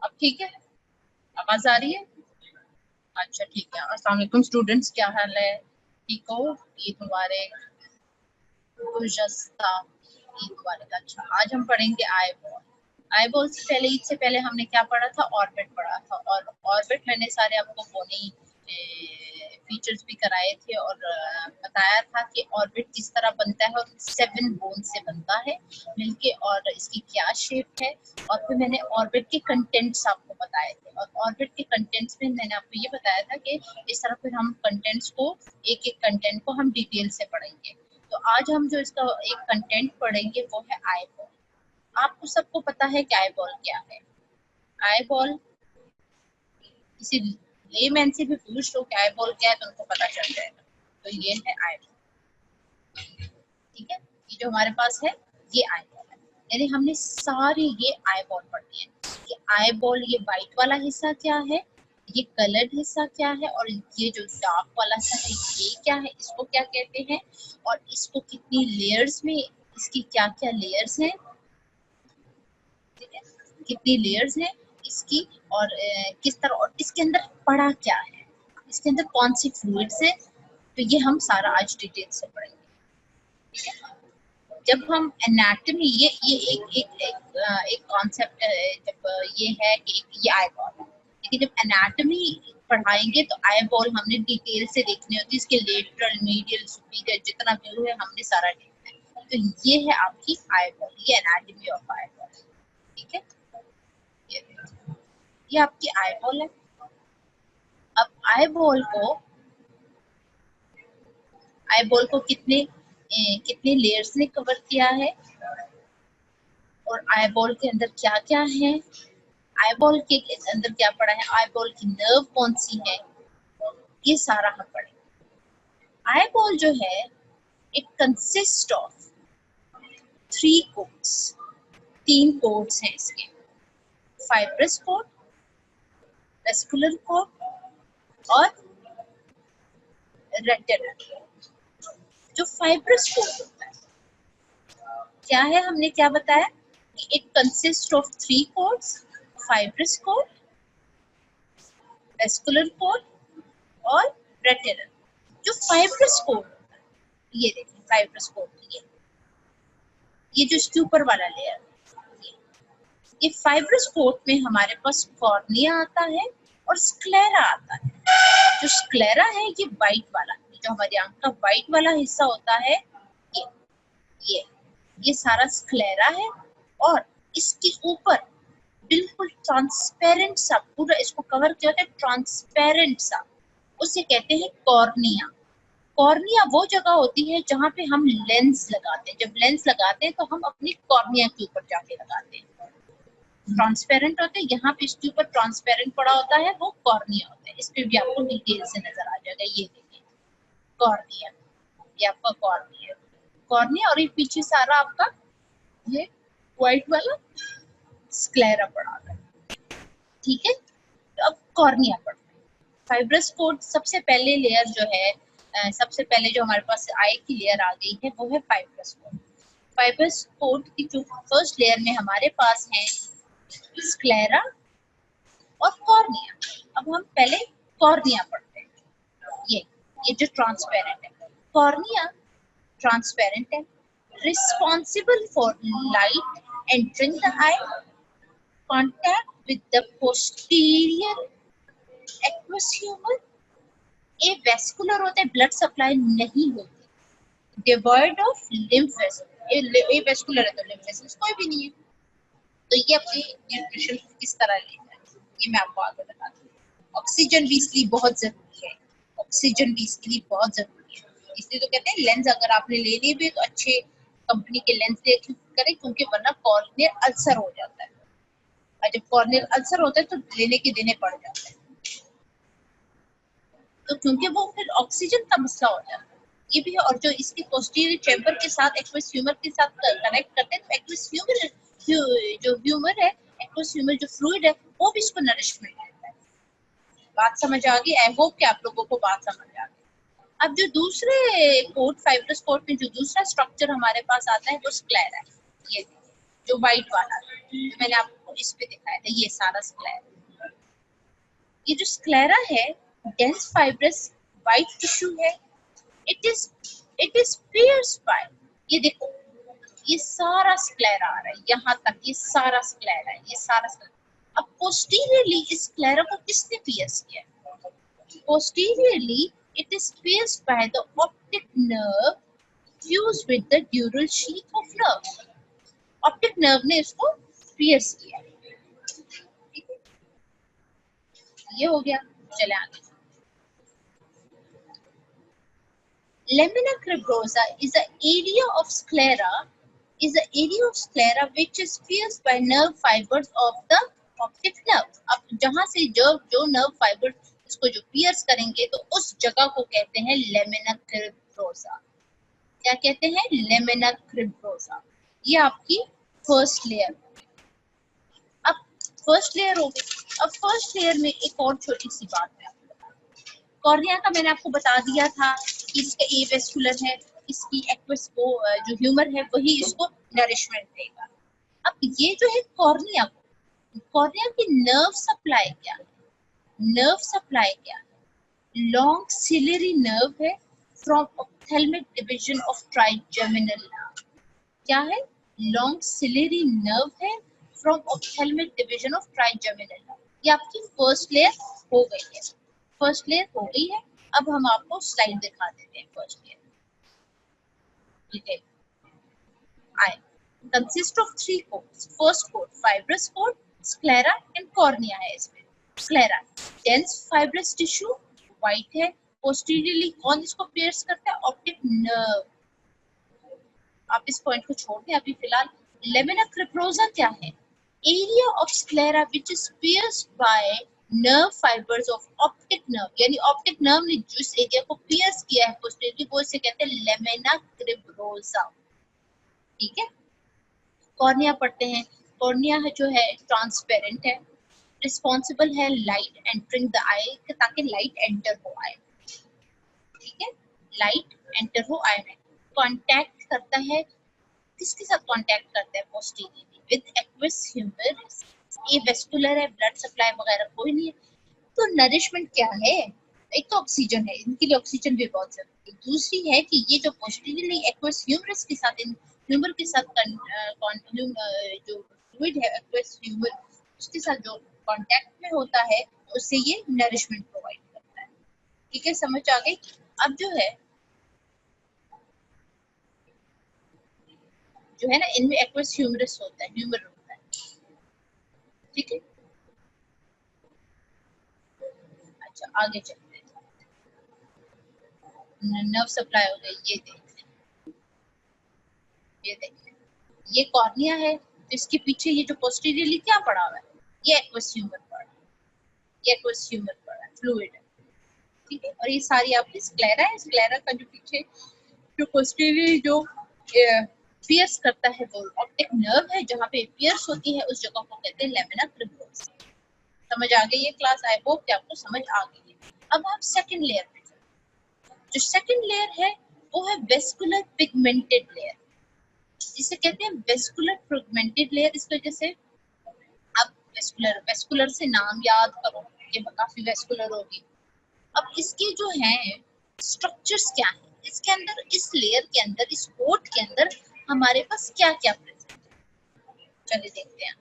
अब ठीक है, आवाज आ रही है? अच्छा ठीक है। अस्सलाम वालेकुम स्टूडेंट्स, क्या हाल है? ठीक हो? ईद मुबारक, गुज़श्ता ईद मुबारक। अच्छा, आज हम पढ़ेंगे आईबॉल। आईबॉल से पहले, ईद से पहले हमने क्या पढ़ा था? ऑर्बिट पढ़ा था। और ऑर्बिट मैंने सारे आपको बोनी फीचर्स भी कराए थे और बताया था कि ऑर्बिट किस तरह बनता है और 7 बोन से बनता है मिलके, और इसकी क्या शेप है। और फिर मैंने ऑर्बिट के कंटेंट्स आपको बताए थे, और ऑर्बिट के कंटेंट्स में मैंने आपको ये बताया था कि इस तरह फिर हम कंटेंट्स को, एक एक कंटेंट को हम डिटेल से पढ़ेंगे। तो आज हम जो इसका एक कंटेंट पढ़ेंगे वो है आईबॉल। आपको सबको पता है कि आईबॉल क्या है? आईबॉल किसी लेमैन से भी पूछ लो कि आईबॉल क्या है तो उनको पता चल जाएगा। तो ये है आईबॉल, ठीक है। ये जो हमारे पास है ये आईबॉल है, यानी हमने सारी ये आईबॉल पढ़नी है कि आईबॉल, ये व्हाइट वाला हिस्सा क्या है, ये कलर्ड हिस्सा क्या है, और ये जो डार्क वाला हिस्सा है ये क्या है, इसको क्या कहते हैं, और इसको कितनी लेयर्स में, इसकी क्या क्या लेयर्स हैं, कितनी लेयर्स हैं इसकी, और किस तरह, और इसके अंदर पड़ा क्या है, इसके अंदर कौन सी फ्लूइड्स है। तो ये हम सारा आज डिटेल से पढ़ेंगे, ठीक है। जब हम एनाटॉमी, ये एक कॉन्सेप्ट है, जब ये है कि ये आईबॉल है, लेकिन जब एनाटॉमी पढ़ाएंगे तो आईबॉल हमने डिटेल से देखनी होती है, इसके लेटरल, मीडियल, सुपीरियर जितना व्यू है हमने सारा देखना है। तो ये है आपकी आईबॉल, ये एनाटॉमी ऑफ आईबॉल, ठीक है। ये आपकी आईबॉल है। अब आईबॉल को कितने लेयर्स ने कवर किया है, और आईबॉल के अंदर क्या क्या है, आईबॉल के अंदर क्या पड़ा है, आईबॉल की नर्व कौन सी है, ये सारा हम पढ़ेंगे। आईबॉल जो है, it consist of 3 codes, 3 codes हैं इसके, फाइब्रस कोड, वेस्कुलर कोड और रेटिनल। जो फाइब्रस कोड होता है क्या है, हमने क्या बताया कि it consist of 3 codes, fibrous code, vascular code और रेटिनल। जो फाइब्रस कोड, ये देखिए फाइब्रस कोड, ये जो इसके ऊपर वाला लेयर, ये फाइब्रस कोड में हमारे पास कॉर्निया आता है और स्क्लेरा आता है। जो स्क्लेरा है ये व्हाइट वाला, जो हमारी आंख का व्हाइट वाला हिस्सा होता है, ये ये सारा स्क्लेरा है, और इसके ऊपर बिल्कुल ट्रांसपेरेंट सा, पूरा इसको कवर किया होता है ट्रांसपेरेंट सा, उसे कहते हैं कॉर्निया। कॉर्निया वो जगह होती है जहाँ पे हम लेंस लगाते हैं। जब लेंस लगाते हैं तो हम अपनी कॉर्निया के ऊपर जाके लगाते हैं, ट्रांसपेरेंट होते हैं, यहाँ पे इसके ऊपर ट्रांसपेरेंट पड़ा होता है, वो कॉर्निया होता है। इस पे भी आपको डिटेल से नजर आ जाएगा, ये देखिए कॉर्निया, ये आपका कॉर्निया, कॉर्निया, और ये पीछे सारा आपका ये व्हाइट वाला स्क्लेरा पड़ा है, ठीक है। तो अब कॉर्निया पढ़ते हैं। फाइब्रस कोड सबसे पहले लेयर जो है, सबसे पहले जो हमारे पास आई की लेयर आ गई है वो है फाइब्रस कोड। फाइब्रस कोड की जो फर्स्ट लेयर में हमारे पास है स्क्लेरा और कॉर्निया। अब हम पहले कॉर्निया पढ़ते हैं। ये जो ट्रांसपेरेंट है, कॉर्निया ट्रांसपेरेंट है, responsible for light entering the I, contact with the posterior aqueous humor, a vascular होता है, ब्लड सप्लाई नहीं होती, devoid of lymph vessel, A vascular है तो लिम्फ वेसल्स कोई भी नहीं है। तो ये अपनी न्यूट्रिशन किस तरह लेता है ये मैं आपको आगे बताती हूँ। ऑक्सीजन भी इसलिए बहुत जरूरी है, ऑक्सीजन भी इसके लिए बहुत जरूरी है, इसलिए तो कहते हैं लेंस अगर आपने ले लिए भी तो अच्छे कंपनी के लेंस ले करें, क्योंकि वरना कॉर्नियल अल्सर हो जाता है, और जब कॉर्नियल अल्सर होता है तो लेने के देने पड़ जाते हैं, तो क्योंकि वो फिर ऑक्सीजन का मसला हो जाता है, ये भी है। और जो इसके पोस्टीरियर चैम्बर के साथ एक्वस ह्यूमर के साथ कनेक्ट करते हैं, तो एक्वस ह्यूमर जो ह्यूमर है, एक्वस ह्यूमर जो फ्लूइड है, वो भी इसको नरिशमेंट देता है। बात समझ आ गई? आई होप कि आप लोगों को बात समझ आ गई। अब जो दूसरे कोड, फाइब्रस कोड में जो दूसरा स्ट्रक्चर हमारे पास आता है वो स्क्लेरा है, ये जो व्हाइट वाला मैंने आपको आपको इस पे दिखाया था, ये सारा स्क्लेरा। ये जो स्क्लेरा है डेंस फाइब्रस वाइट टिश्यू है, इट इज पियर्स्ड बाय, ये देखो ये सारा स्क्लेरा आ रहा है यहाँ तक, ये सारा स्क्लेरा है, ये सारा स्क्लेरा। अब पोस्टीरियरली इस स्क्लेरा को किसने पियर्स किया? Posteriorly it is pierced by the optic nerve fuse with the ड्यूरल sheath of nerve. Optic nerve ने इसको पियर्स किया। ये हो गया, चले आगे। Lamina cribrosa is an area of sclera which is pierced by nerve fibers of the optic nerve. अब जहां से जो nerve fibers इसको जो pierce करेंगे तो उस जगह को कहते हैं lamina cribrosa। क्या कहते हैं? lamina cribrosa। ये आपकी फर्स्ट लेयर। अब फर्स्ट लेयर हो गई। अब फर्स्ट लेयर में एक और छोटी सी बात है, कॉर्निया का मैंने आपको बता दिया था कि इसका ए वेस्कुलर है, इसकी एक्वस को जो ह्यूमर है वही इसको नरिशमेंट देगा। अब ये जो है कॉर्निया की नर्व सप्लाई क्या है? नर्व सप्लाई क्या है? लॉन्ग सिलरी नर्व है from ophthalmic division of trigeminal nerve. क्या है? लॉन्ग सिलरी नर्व है from ophthalmic division of trigeminal nerve. ये आपकी फर्स्ट लेयर हो गई है। फर्स्ट लेयर हो गई है। अब हम आपको स्लाइड दिखा देते हैं फर्स्ट लेयर। ठीक है, eye consist of 3 coats. First coat fibrous coat, sclera and cornea है इसमें। Sclera dense fibrous tissue, white है। पोस्टीरियरली कौन इसको पियर्स करता है? Optic nerve. आप इस पॉइंट को छोड़ दें अभी फिलहाल। लेमिना क्रिप्रोसा क्या है? Area of sclera which is pierced by nerve fibres of optic nerve, यानी ऑप्टिक नर्व ने जिस एरिया को पियर्स किया है पोस्टीरियरली वो इसे कहते हैं लेमिना क्रिप्रोसा। ठीक है, कॉर्निया पढ़ते हैं। कॉर्निया है जो है ट्रांसपेरेंट है, रिस्पॉन्सिबल है लाइट एंटरिंग द आई, ताकि लाइट एंटर हो आई। ठीक है, लाइट एंटर हो आई में। कांटेक्ट करता है, किसके साथ कांटेक्ट करता है? Posteriorly with aqueous humour. ये वेस्कुलर है, ब्लड सप्लाई वगैरह कोई नहीं है। तो नरिशमेंट क्या है? एक तो ऑक्सीजन है, इनके लिए ऑक्सीजन भी बहुत जरूरी है। दूसरी है कि ये जो पोस्टीरियरली एक्वस ह्यूमरस के साथ, इन ह्यूमर के साथ जो फ्लूइड है एक्वस ह्यूमर, उसके साथ जो कांटेक्ट में होता है उससे ये नरिशमेंट प्रोवाइड करता है। ठीक है, समझ आ गई? अब जो है ना, इनमें एक्वस ह्यूमरस होता है, ह्यूमर होता है। ठीक है, अच्छा आगे चलते हैं। नर्व सप्लाई हो गई, ये देखिए ये कॉर्निया है, इसके पीछे ये जो पोस्टीरियरली क्या पड़ा हुआ है? ये एक्वस ह्यूमर पड़ा है, ये एक्वस ह्यूमर पड़ा है, फ्लूइड है। ठीक है, और ये सारी आपकी स्क्लेरा है। स्क्लेरा का जो पीछे जो पोस्टीरियरली जो पियर्स करता है वो ऑप्टिक नर्व है, जहाँ पे पियर्स होती है उस जगह को कहते हैं लेमिना क्रिप्रोसा। समझ आ गई ये क्लास? आई होप कि आपको समझ आ गई है। अब हम सेकंड लेयर पे चलते हैं। जो सेकंड लेयर है वो है वेस्कुलर पिगमेंटेड लेयर, जिसे कहते हैं वेस्कुलर पिगमेंटेड लेयर। इस वजह से आप वेस्कुलर से नाम याद करो, ये काफी वेस्कुलर होगी। अब इसके जो हैं स्ट्रक्चर्स क्या है? इसके अंदर, इस लेयर के अंदर, इस कोट के अंदर हमारे पास क्या क्या प्रेजेंट है? चलिए देखते हैं।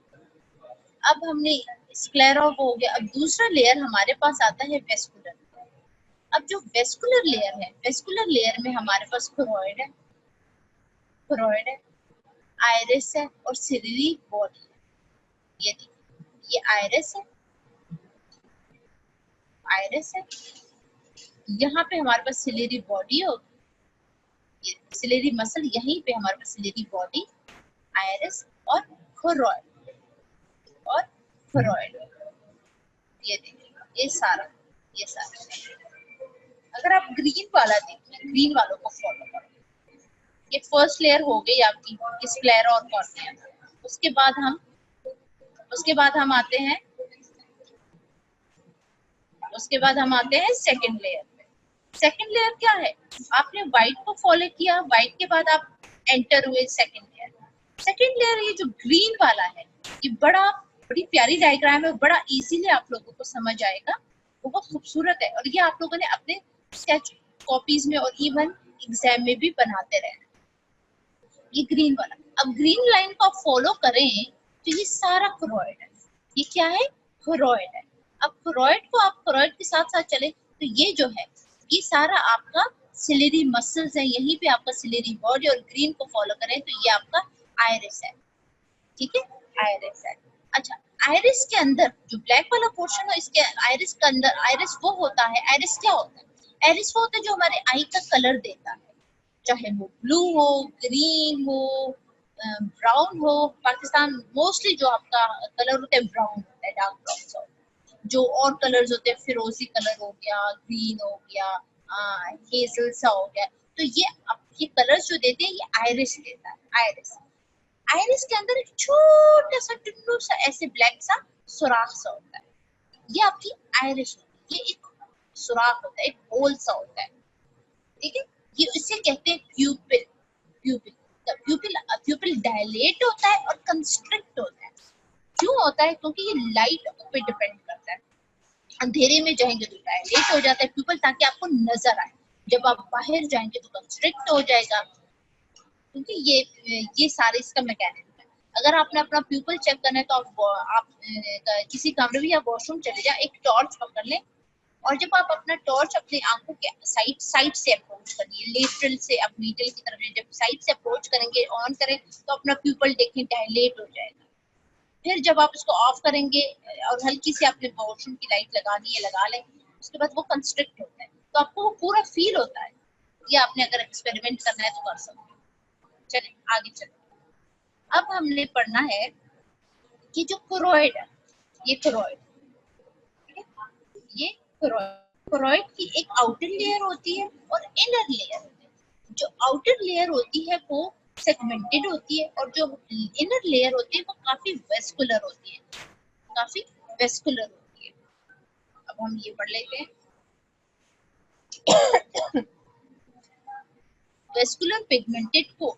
अब हमने स्क्लेरा हो गया। अब दूसरा लेयर हमारे पास आता है वेस्कुलर। अब जो वेस्कुलर लेयर है, वेस्कुलर लेयर में हमारे पास थोरॉइड है, आइरिस है और सिलियरी बॉडी है। ये देखिए, ये आइरिस है, यहाँ पे हमारे पास सिलियरी बॉडी होगी, ये सिलियरी मसल, यहीं पे हमारे पास सिलियरी बॉडी, आइरिस और थोरॉइड ये देखिए, ये सारा। अगर आप ग्रीन वाला देखिए, ग्रीन वालों को फॉलो करो। ये फर्स्ट लेयर हो गई आपकी स्क्लेरा और कॉर्निया। उसके बाद हम आते हैं सेकंड लेयर पे। सेकंड लेयर क्या है? आपने व्हाइट को फॉलो किया, व्हाइट के बाद आप एंटर हुए सेकंड लेयर। सेकंड लेयर ये जो ग्रीन वाला है, ये बड़ा बड़ी प्यारी डायग्राम है, बड़ा इजीली आप लोगों को समझ आएगा, बहुत खूबसूरत है। और ये आप लोगों ने अपने स्केच कॉपीज में और इवन एग्जाम में भी बनाते रहना। ये ग्रीन वाला, अब ग्रीन लाइन को आप फॉलो करें तो ये सारा क्रोइड है। ये क्या है? क्रोइड है। अब क्रोइड को आप क्रोइड के साथ साथ चले तो ये जो है ये सारा आपका सिलेरी मसल्स है, यहीं पे आपका सिलेरी बॉडी, और ग्रीन को फॉलो करें तो ये आपका आयरिस है। ठीक है, आयरिस है। अच्छा, आयरिस के अंदर जो ब्लैक वाला पोर्शन है, इसके आयरिस के अंदर, आयरिस वो होता है, आयरिस क्या होता है? आयरिस वो होता है जो हमारे आई का कलर देता है, चाहे वो ब्लू हो, ग्रीन हो, ब्राउन हो। पाकिस्तान मोस्टली जो आपका कलर होता है ब्राउन होता है, डार्क ब्राउन सा। जो और कलर्स होते हैं, फिरोजी कलर हो गया, ग्रीन हो गया, हेजल सा हो गया, तो ये कलर्स जो देते हैं ये आयरिस देता है। आयरिस, आयरिस के अंदर एक छोटा सा टुन्नू सा ऐसे ब्लैक सा सुराख सा होता है, ये आपकी आयरिस होती है। ये एक सुराख होता है, एक होल सा होता है। ठीक है, ये इसे कहते हैं प्यूपिल। प्यूपिल, प्यूपिल डायलेट होता है और कंस्ट्रिक्ट होता है। क्यों होता है? क्योंकि ये लाइट पे डिपेंड करता है। अंधेरे में जाएंगे तो डायलेट हो जाता है प्यूपिल, ताकि आपको नजर आए। जब आप बाहर जाएंगे तो कंस्ट्रिक्ट हो जाएगा, क्योंकि ये सारे इसका मैकेनिज्म है। अगर आपने अपना प्यूपिल चेक करना है तो आप किसी कमरे में या वॉशरूम चले जाए, एक टॉर्च पकड़ लें, और जब आप अपना टॉर्च अपनी आंखों के साइड से अप्रोच करिए, लेटरल से आप नीडल की तरफ, जब साइड से अप्रोच करेंगे, ऑन करें तो अपना प्यूपिल देखें डायलेट हो जाएगा। फिर जब आप इसको ऑफ करेंगे और हल्की सी आपने वॉशरूम की लाइट लगानी है, लगा लें, उसके बाद वो कंस्ट्रिक्ट होता है, तो आपको वो पूरा फील होता है। ये आपने अगर एक्सपेरिमेंट करना है तो कर सकते हैं। चलें आगे चलें। अब हमने पढ़ना है कि जो क्रोइड है, ये क्रोइड, ये क्रोइड की एक आउटर लेयर होती है और इनर लेयर होती है। जो आउटर लेयर होती है वो सेगमेंटेड होती है, और जो इनर लेयर होती है वो काफी वेस्कुलर होती है, काफी वेस्कुलर होती है। अब हम ये पढ़ लेते हैं। वेस्कुलर पिगमेंटेड को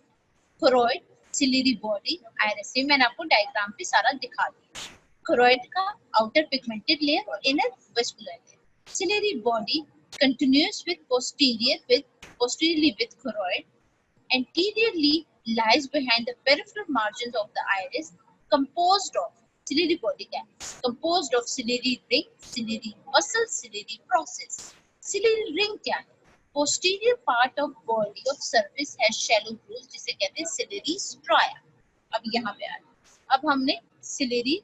क्रोइड, सिलियरी बॉडी, आयरिस, मैंने आपको डायग्राम पे सारा दिखा दिया। क्रोइड का आउटर पिगमेंटेड लेयर और inner vascular layer. Ciliary body continues with posteriorly with choroid. Anteriorly lies behind the peripheral margins of the iris, composed of ciliary body composed of ciliary ring, ciliary muscle, ciliary process. Ciliary ring क्या है? Posterior part of body of surface has shallow grooves, जिसे कहते हैं ciliary stria. अब यहाँ पे आए, अब हमने ciliary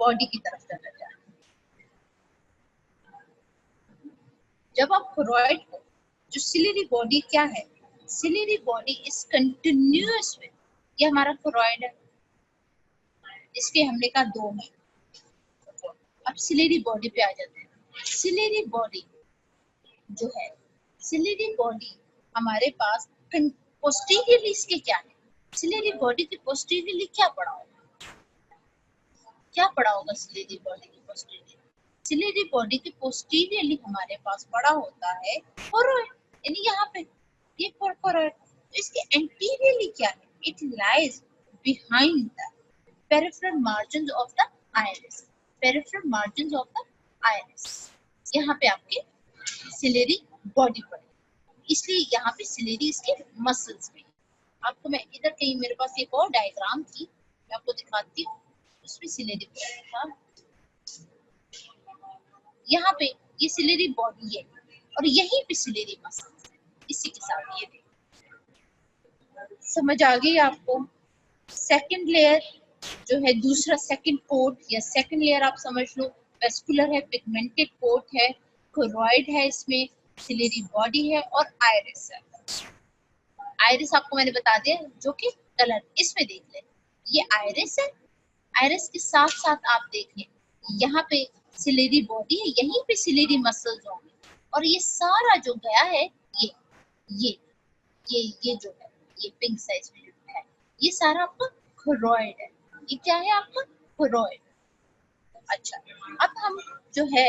body की तरफ चला जाए। जब आप क्रोइड को, जो सिलियरी बॉडी क्या है? Ciliary body is continuous with, ये हमारा क्रोइड है, इसके हमने कहा दो है। अब सिलियरी बॉडी पे आ जाते हैं। सिलियरी बॉडी जो है, सिलियरी बॉडी हमारे पास पोस्टीरियरली इसके क्या है? सिलियरी बॉडी के पोस्टीरियरली क्या पड़ा होगा? क्या पड़ा होगा सिलियरी बॉडी के पोस्टीरियरली? सिलियरी बॉडी के पोस्टीरियरली हमारे पास पड़ा होता है क्रोइड, यानी यहाँ पे ये क्रोइड। इसके एंटीरियरली क्या है? It lies behind the peripheral margins of the iris. Peripheral margins of the iris, यहाँ पे आपके सिलियरी बॉडी पड़े, इसलिए यहाँ पे सिलियरी इसके मसल्स में। आपको मैं इधर कहीं, मेरे पास एक और डायग्राम थी, मैं आपको दिखाती हूँ, उसमें सिलियरी बॉडी था। यहाँ पे ये सिलियरी बॉडी है और यहीं पे सिलियरी मसल्स है, इसी के साथ ये समझ आ गई आपको? सेकंड लेयर जो है, दूसरा सेकंड कोट या सेकंड लेयर आप समझ लो, वेस्कुलर है, पिगमेंटेड कोट है, क्रोइड है, इसमें सिलियरी बॉडी है और आइरिस है। आइरिस आपको मैंने बता दिया, जो कि कलर, इसमें देख ले, ये आइरिस है। आइरिस के साथ साथ आप देख लें, यहाँ पे सिलियरी बॉडी है, यहीं पे सिलियरी मसल्स होंगे, और ये सारा जो गया है, ये जो है, ये पिंक साइज में जो है, ये सारा आपका क्रोइड है। ये क्या है आपका? क्रोइड। अच्छा, अब हम जो है,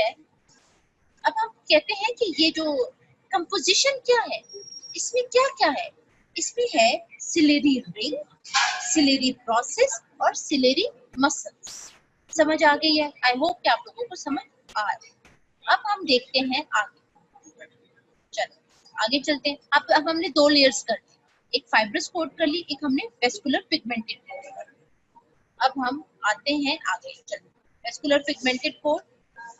अब हम कहते हैं कि ये जो कंपोजिशन क्या है, इसमें क्या क्या है? इसमें है सिलेरी रिंग, सिलेरी प्रोसेस और सिलेरी मसल्स। समझ आ गई है? आई होप कि आप लोगों को समझ आ रही। अब हम देखते हैं आगे। चलो आगे चलते हैं। अब हमने दो लेयर्स कर ली, एक फाइब्रस कोट कर ली, एक हमने वेस्कुलर पिगमेंटेड कोट कर ली। अब हम आते हैं आगे। चलो वेस्कुलर पिगमेंटेड कोट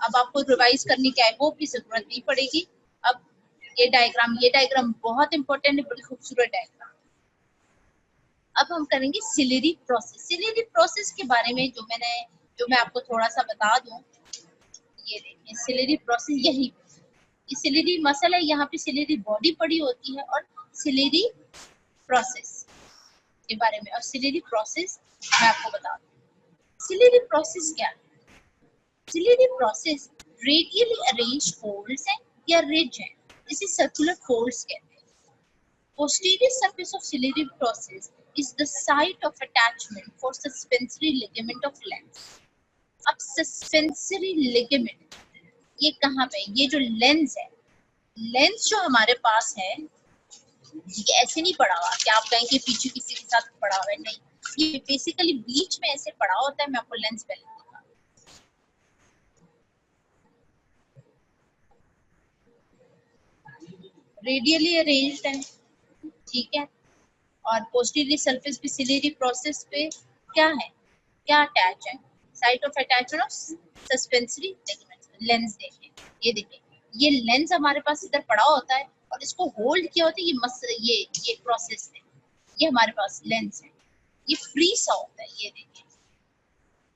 अब आपको रिवाइज करने की आई होप की जरूरत नहीं पड़ेगी। अब ये डायग्राम बहुत इंपॉर्टेंट है, बड़ी खूबसूरत डायग्राम। अब हम करेंगे सिलेरी प्रोसेस। सिलेरी प्रोसेस के बारे में जो मैं आपको थोड़ा सा बता दूं, ये देखिए सिलेरी प्रोसेस यही, ये सिलेरी मसल है, यहाँ पे सिलेरी बॉडी पड़ी होती है और सिलेरी प्रोसेस के बारे में, और सिलेरी प्रोसेस मैं आपको बता दूं। सिलेरी प्रोसेस क्या है? Ciliary process radially arranged folds है या रिज है, इसे सर्कुलर फोल्ड्स कहते हैं। Posterior surface of ciliary process is the site of attachment for suspensory ligament of lens. अब suspensory ligament ये कहाँ पे? ये जो लेंस है, लेंस जो हमारे पास है, ये ऐसे नहीं पड़ा हुआ कि आप कहें कि पीछे किसी के साथ पड़ा हुआ है, नहीं, ये बेसिकली बीच में ऐसे पड़ा होता है। मैं आपको लेंस पहले दिखा, रेडियली अरेंज्ड है, ठीक है। और पोस्टीरियर सरफेस पे सिलेरी प्रोसेस पे क्या है, क्या अटैच है? Site of attachment of suspensory ligaments. Lens देखें, ये देखें, ये लेंस हमारे पास इधर पड़ा होता है और इसको होल्ड किया होता है ये प्रोसेस है, ये हमारे पास लेंस है, ये फ्री सा होता है, ये देखिए,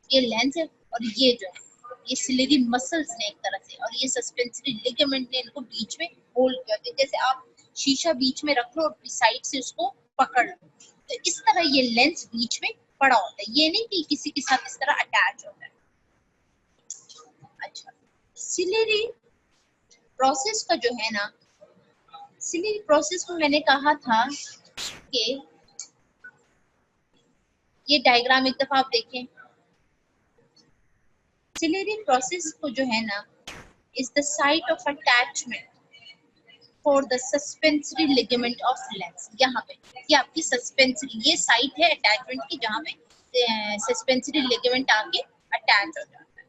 ये लेंस है और ये जो है ये सिलेरी मसल्स ने एक तरह से, और ये सस्पेंसरी लिगामेंट ने इनको बीच में होल्ड किया होता है। जैसे आप शीशा बीच में रख लो और साइड से उसको पकड़ लो, तो इस तरह ये लेंस बीच में पड़ा होता है, ये नहीं कि किसी के साथ इस तरह अटैच होता है। अच्छा, सिलेरी प्रोसेस का जो है ना, सिलेरी प्रोसेस में मैंने कहा था कि ये डायग्राम एक दफा आप देखें। सिलेरी प्रोसेस को जो है ना, is the site of attachment for the suspensory ligament of lens. यहाँ पे ये आपकी सस्पेंसरी, ये साइट है अटैचमेंट की, जहाँ पे सस्पेंसरी लिगामेंट आके अटैच हो जाता है,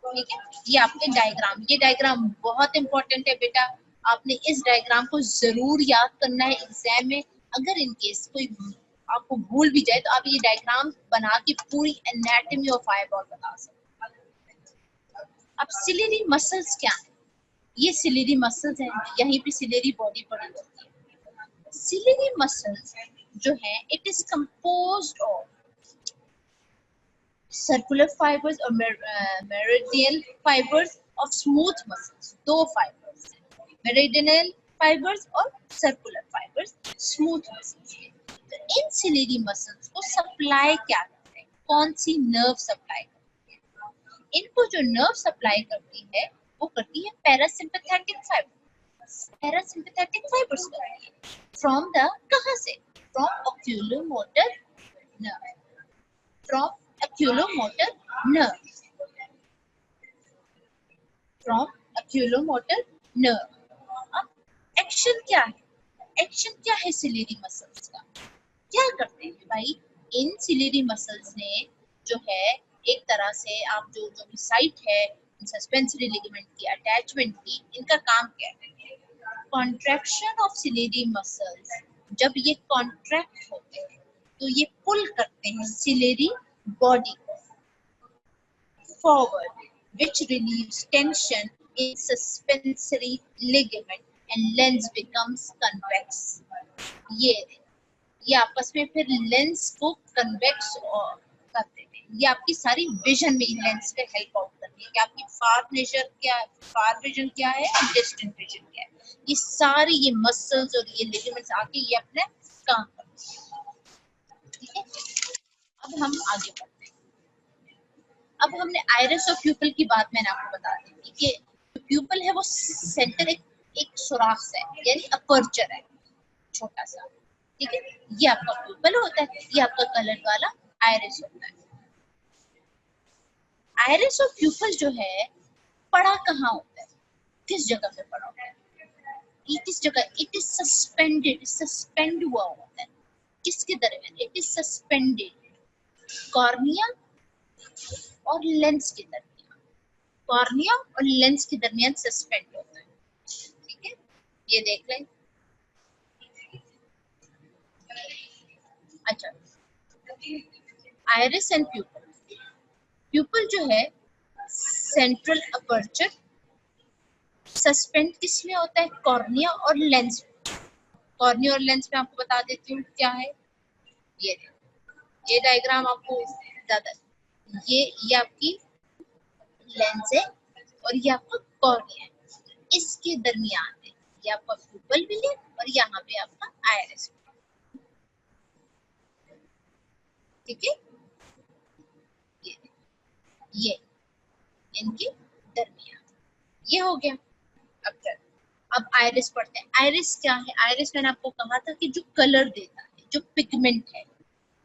ठीक है। ये आपके डायग्राम, ये डायग्राम बहुत इंपॉर्टेंट है बेटा, आपने इस डायग्राम को जरूर याद करना है एग्जाम में। अगर इन केस कोई आपको भूल भी जाए तो आप ये डायग्राम बना के पूरी एनाटॉमी ऑफ आईबॉल बता सकते हैं। अब सिलेरी मसल्स क्या है? ये सिलेरी मसल्स है, यहीं पे सिलेरी बॉडी पड़ी होती है। सिलेरी मसल्स जो है, it is composed of circular fibres और meridian fibres of smooth muscles. दो फाइबर्स हैं, मेरिडियनल फाइबर्स और सर्कुलर फाइबर्स, स्मूथ मसल्स। तो इन सिलेरी मसल्स को सप्लाई क्या करते हैं? कौन सी नर्व सप्लाई करती है? इनको जो नर्व सप्लाई करती है वो करती है पैरासिम्पैथेटिक फाइबर्स। पैरासिम्पैथेटिक फाइबर्स करती है फ्रॉम द, कहाँ से? From oculomotor nerve, from oculomotor nerve, from oculomotor nerve। अब एक्शन क्या है? एक्शन क्या है सिलेरी मसल्स का? क्या करते हैं भाई? इन सिलेरी मसल्स ने जो है, एक तरह से आप जो भी साइट है सस्पेंसरी लिगामेंट की, अटैचमेंट की, इनका काम क्या है? कॉन्ट्रैक्शन ऑफ सिलेरी मसल्स, जब ये कॉन्ट्रैक्ट होते हैं तो ये पुल करते हैं सिलेरी बॉडी को forward, which relieves tension in suspensory ligament and lens becomes convex। ये आपस में फिर लेंस को कन्वेक्स कर देते हैं। ये आपकी सारी विजन में लेंस का हेल्प आउट करती है कि आपकी फार विजन क्या है और डिस्टेंट विजन क्या है। ये सारी ये मसल्स और ये लिगामेंट्स आके ये अपने काम करते हैं, ठीक है। अब हम आगे बढ़ते हैं। अब हमने आइरिस और प्यूपल की बात मैंने आपको बता दी कि प्यूपल है वो सेंटर एक सुराख है, यानी अपर्चर है छोटा सा, ठीक है। ये आपका प्यूपल होता है, ये आपका कलर वाला आइरिस होता है। आइरिस और प्यूपल जो है पड़ा कहाँ होता है, किस जगह पे पड़ा होता है? ये किस जगह, इट इज सस्पेंडेड, सस्पेंड हुआ होता है किसके दरमियान, इट इज सस्पेंडेड कॉर्निया और लेंस के दरमियान, कॉर्निया और लेंस के दरमियान सस्पेंड होता है। ठीक है, ये देख लें। अच्छा, आयरिस एंड प्यूपल, प्यूपल जो है सेंट्रल अपर्चर सस्पेंड किस में होता है, कॉर्निया और लेंस। कॉर्निया और लेंस में आपको बता देती हूँ क्या है, ये डायग्राम आपको ज्यादा, ये आपकी लेंस है और ये आपका कॉर्निया है, इसके दरमियान है ये आपका प्यूपल भी है और यहाँ पे आपका आयरिस। ठीक है, ये इनके दरमियान ये हो गया। अब आयरिस पढ़ते हैं। आयरिस क्या है, आयरिस मैंने आपको कहा था कि जो कलर देता है, जो पिगमेंट है,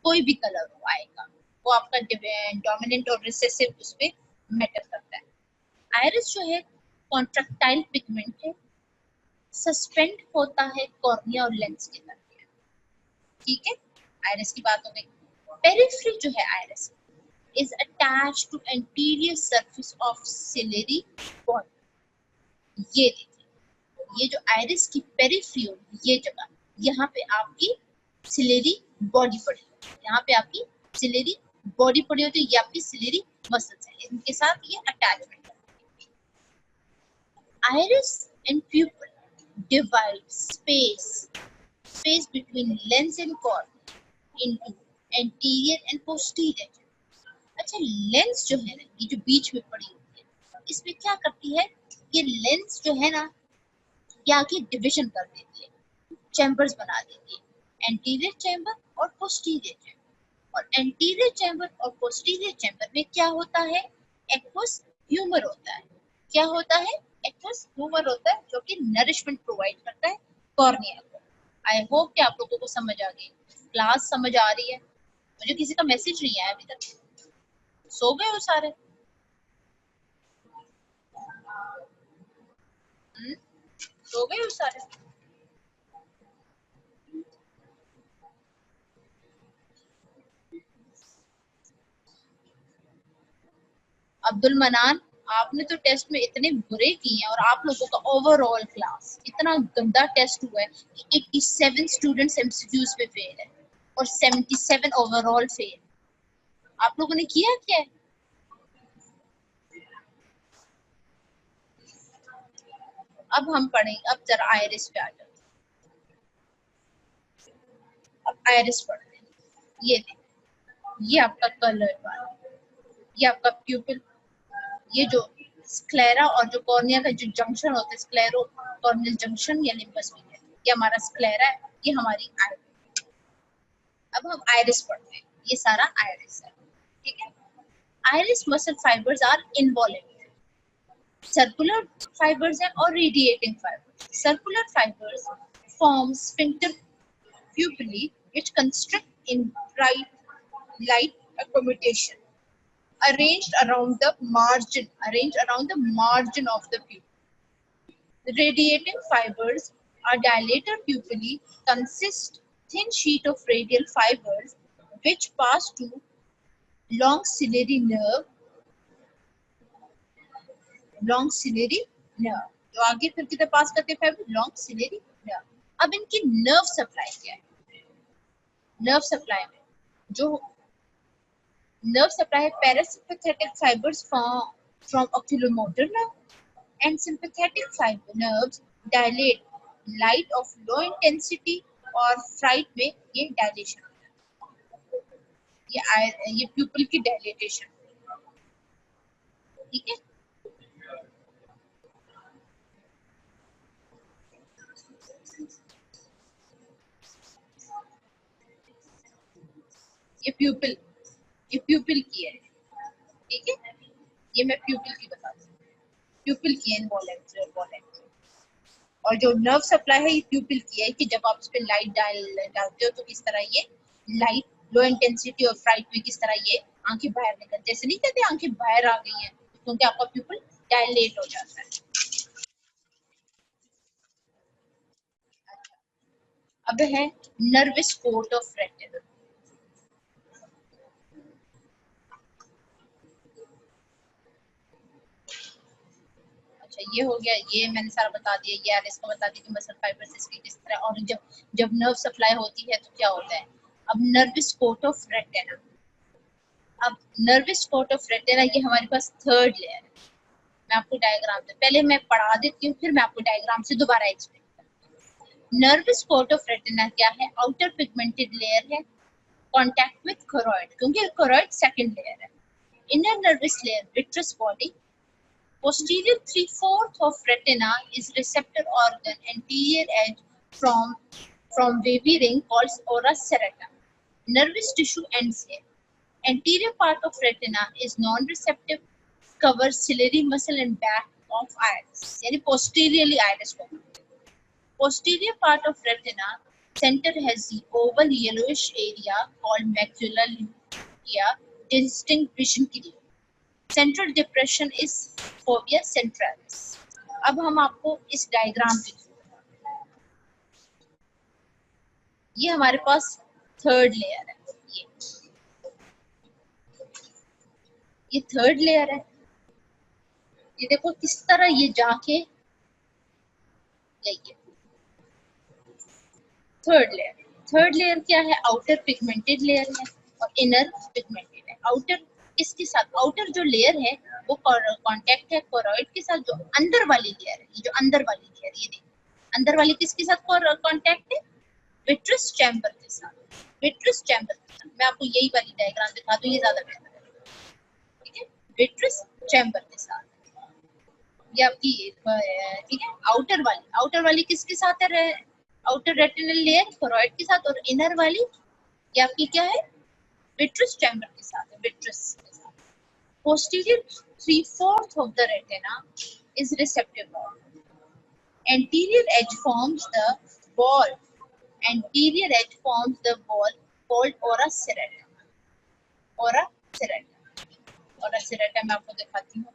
कोई भी कलर हो आएगा, वो आपका डोमिनेंट और रिसेसिव उस पे मैटर करता है। आयरिस जो है कॉन्ट्रैक्टाइल पिगमेंट है, सस्पेंड होता है कॉर्निया और लेंस के दरमियान। ठीक है, आयरिस की बात हो गई। पेरिफेरी जो है iris is attached to anterior surface of ciliary body. ये देखिए, ये जो आयरिस की पेरिफेरी होगी, ये जगह, यहाँ पे आपकी सिलेरी बॉडी पड़ी होती है, यहाँ पे आपकी सिलेरी बॉडी पड़ी होती है, ये आपकी सिलेरी मसल्स है, इनके साथ ये अटैचमेंट है। Iris and pupil divide space between lens and cornea into anterior and posterior. अच्छा, लेंस जो है ना, ये जो बीच में पड़ी होती है, इसमें क्या करती है, ये लेंस जो है ना, ये आगे डिविजन कर देती है, चैम्बर्स बना देती है, एंटीरियर चैम्बर और पोस्टीरियर चैम्बर। और एंटीरियर चैम्बर और पोस्टीरियर चैम्बर में क्या होता है, एक्वस ह्यूमर होता है। क्या होता है, एक्वस ह्यूमर होता है, जो कि नरिशमेंट प्रोवाइड करता है कॉर्निया को। आई होप कि आप लोगों को समझ आ गई, क्लास समझ आ रही है। मुझे किसी का मैसेज नहीं आया अभी तक, सो गए हो सारे? सो गए हो सारे? अब्दुल मनान, आपने तो टेस्ट में इतने बुरे किए हैं और आप लोगों का ओवरऑल क्लास इतना गंदा टेस्ट हुआ है कि 87 स्टूडेंट्स एमसीक्यूज में फेल है और 77 ओवरऑल फेल। आप लोगों ने किया क्या है? अब हम पढ़ेंगे, अब जरा आयरिस पे आ जाओ। अब आयरिस पढ़ते हैं। ये देखो, ये आपका कलर वाला, ये आपका प्यूपिल, ये जो स्क्लेरा और जो कॉर्निया का जो जंक्शन होता है, स्क्लेरो कॉर्नियल जंक्शन या लिम्बस में, ये हमारा स्क्लेरा है, ये हमारी आयरिस। अब हम आयरिस पढ़ते हैं, ये सारा आयरिस है। ठीक है, iris muscle fibres are involuntary, circular fibres हैं और radiating fibres. Circular fibres form sphincter pupillae which constrict in light accommodation arranged around the margin of the pupil. The radiating fibers are dilator pupillae, consist thin sheet of radial fibers which pass to long ciliary nerve, जो आगे फिर किधर पास करते हैं fibre, long ciliary nerve. अब इनकी nerve supply क्या है, नर्व सप्लाई में जो नर्व सप्लाई है, parasympathetic fibres from oculomotor nerve and sympathetic fiber nerves dilate light of low intensity और फ्राइट में ये डायलेशन, ये प्यूपल की डायलेटेशन। ठीक है, ये प्यूपल की है। ठीक है, ये मैं प्यूपल की बता दूँ, प्यूपल की है इनवॉल्यूमेट्री, और जो नर्व सप्लाई है ये प्यूपिल की है कि जब आप उस पर लाइट डालते हो तो किस तरह ये लाइट लो इंटेंसिटी और फ्राइट में किस तरह ये आंखें बाहर निकलती, जैसे नहीं कहते आंखें बाहर आ गई हैं, क्योंकि आपका प्यूपिल डायलेट हो जाता है। अब है नर्वस कोट ऑफ रेटिना। अच्छा ये हो गया, ये मैंने सारा बता दिया, ये आर इसको बता दिया कि मसल फाइबर्स इसकी किस तरह, और जब नर्व सप्लाई होती है तो क्या होता है। अब नर्वस कोट ऑफ रेटिना, अब नर्वस कोट ऑफ रेटिना ये हमारे पास थर्ड लेयर है। मैं आपको डायग्राम से पहले मैं पढ़ा देती हूँ, फिर मैं आपको डायग्राम से दोबारा एक्सप्लेन करती हूँ। नर्वस कोट ऑफ रेटिना क्या है, आउटर पिगमेंटेड लेयर है, कॉन्टैक्ट विद कोरोइड, क्योंकि कोरोइड सेकंड लेयर है। Inner nervous layer vitreous body, posterior 3/4 of retina is receptor organ, anterior edge from wavy ring called ora serrata. Nervous tissue ends here. Anterior part of retina is non-receptive, covers ciliary muscle and back of iris. यानी posteriorly iris को. Posterior part of retina center has the oval yellowish area called macula lutea, distinct vision के लिए. Central depression is phobia centralis. अब हम आपको इस diagram पे, ये हमारे पास थर्ड लेयर है, ये थर्ड लेयर है। ये देखो किस तरह ये जाके गई है। थर्ड लेयर क्या है, आउटर पिगमेंटेड लेयर है और इनर पिगमेंटेड है। आउटर इसके साथ, आउटर जो लेयर है वो कांटेक्ट है कोरोइड के साथ, जो अंदर वाली लेयर है, ये जो अंदर वाली लेयर, ये देखिए अंदर वाली किसके साथ कांटेक्ट है, विट्रस चैम्बर के साथ। विट्रस चैम्बर के साथ मैं आपको यही वाली डायग्राम दिखा दूं, ये ज्यादा बेहतर है, ठीक है। विट्रस चैम्बर के साथ ये आपकी, ठीक है। आउटर वाली किसके साथ है, आउटर रेटिनल लेयर कोरोइड के साथ, और इनर वाली ये आपकी क्या है, विट्रस चैम्बर के साथ है, विट्रस के साथ। posterior 3/4 of the retina is receptive organ. Anterior edge forms the ball. Anterior edge forms the ball called ora serrata. Ora serrata. Ora serrata मैं आपको दिखाती हूँ।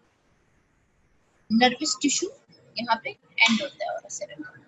नर्वस टिश्यू यहाँ पे एंड होता है ora serrata।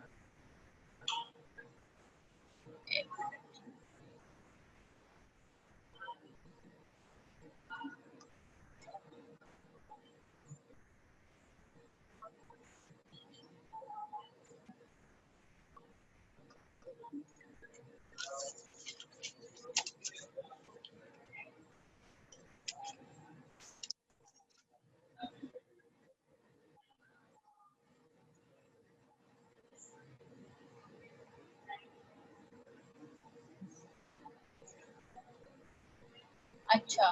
अच्छा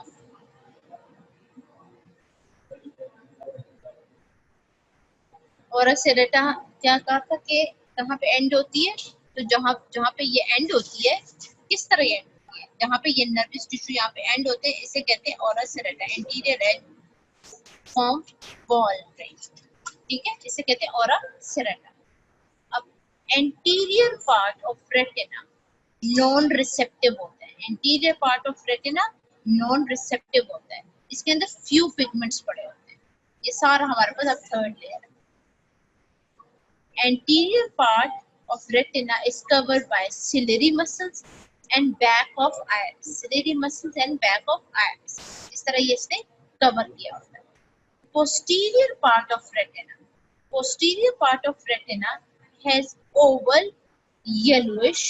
ora serrata क्या कहा था कि कहाँ पे एंड होती है, तो जहाँ जहाँ पे ये एंड होती है, किस तरह एंड होती है, जहाँ पे ये नर्वस टिश्यू यहाँ पे एंड होते हैं, इसे कहते हैं ora serrata। Anterior edge form ball, ठीक है, इसे कहते हैं ora serrata। अब anterior part of retina non receptive होता है, anterior part of retina non receptive होता है, इसके अंदर फ्यू पिगमेंट्स पड़े होते हैं। ये सारा हमारे पास अब थर्ड लेयर है। Anterior part of retina is covered by ciliary muscles and back of iris. Ciliary muscles and back of iris. इस तरह ये इसने कवर किया होता है। Posterior part of retina. Posterior part of retina has oval yellowish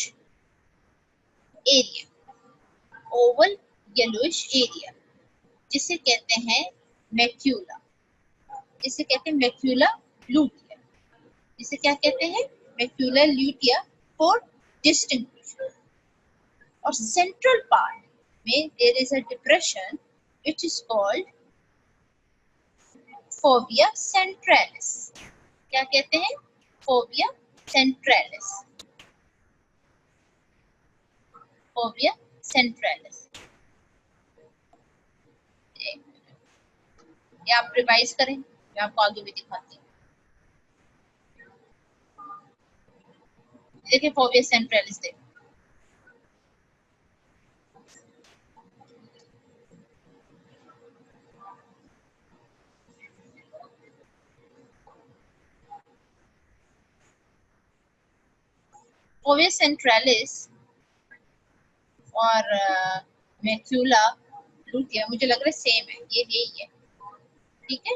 area. Oval yellowish area जिसे कहते हैं मैक्यूला। इसे कहते हैं मैक्यूला लूटिया। इसे क्या कहते हैं, मैक्यूलर ल्यूटिया फॉर डिस्टिंक्शन। और सेंट्रल पार्ट में there is a depression which is called fovea centralis. क्या कहते हैं, फोबिया सेंट्रलिस। Phobia centralis. ये आप रिवाइज करें, मैं आपको आगे भी दिखाती हूँ। देखिए फोबिया सेंट्रलिस देखिए, फोविया सेंट्रलिस और मैक्यूला लुटिया मुझे लग रहा है सेम है, ये यही है, ठीक है।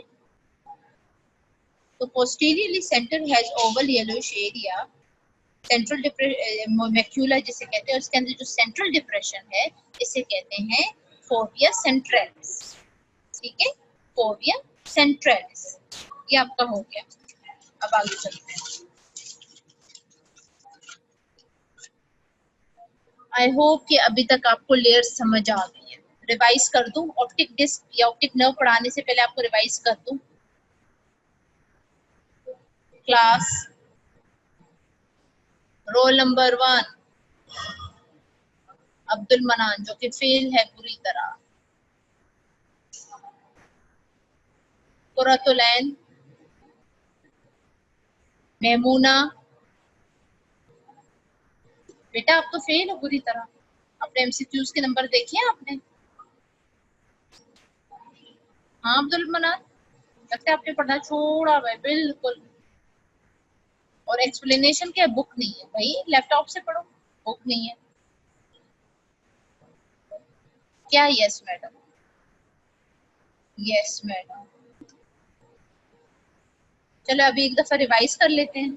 तो posteriorly centre has Oval yellowish area, central macula जिसे कहते हैं, उसके अंदर जो सेंट्रल डिप्रेशन है इसे कहते हैं फोविया सेंट्रलिस, ठीक है, फोविया सेंट्रलिस। ये आपका हो गया। अब आगे चलते हैं। आई होप कि अभी तक आपको लेयर समझ आ गई है। रिवाइज कर दूं, ऑप्टिक डिस्क या ऑप्टिक नर्व पढ़ाने से पहले आपको रिवाइज कर दूं। क्लास रोल नंबर 1 अब्दुल मनान, जो कि फेल है पूरी तरह। कुरतुलैन मेमूना, बेटा आप तो फेल हो पूरी तरह। अपने एमसीक्यूज के नंबर देखे आपने? हाँ अब्दुल मनान, लगता है आपने पढ़ना छोड़ा हुआ है बिल्कुल। और एक्सप्लेनेशन क्या, बुक नहीं है भाई, लैपटॉप से पढ़ो, बुक नहीं है क्या? Yes madam, yes madam. चलो अभी एक दफा रिवाइज कर लेते हैं,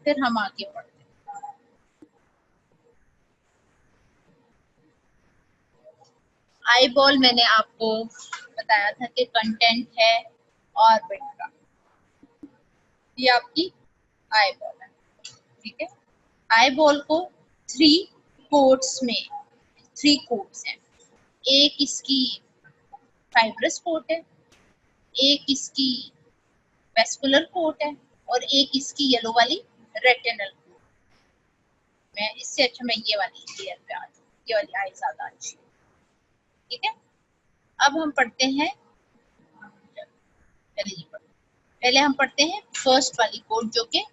फिर हम आगे पढ़ते हैं। आई बॉल मैंने आपको बताया था कि कंटेंट है ऑर्बिट का, ये आपकी आई बॉल है, ठीक है। आई बॉल को 3 कोट्स में, 3 कोट्स हैं। एक इसकी फाइब्रस कोट है, एक इसकी वेस्कुलर कोट है, और एक इसकी येलो वाली रेटिनल कोट। मैं इससे अच्छा मैं ये वाली लेयर पे आ जाऊँ, ये वाली आई ज्यादा अच्छी, ठीक है। अब हम पढ़ते हैं, पहले हम पढ़ते हैं फर्स्ट वाली कोट जो कि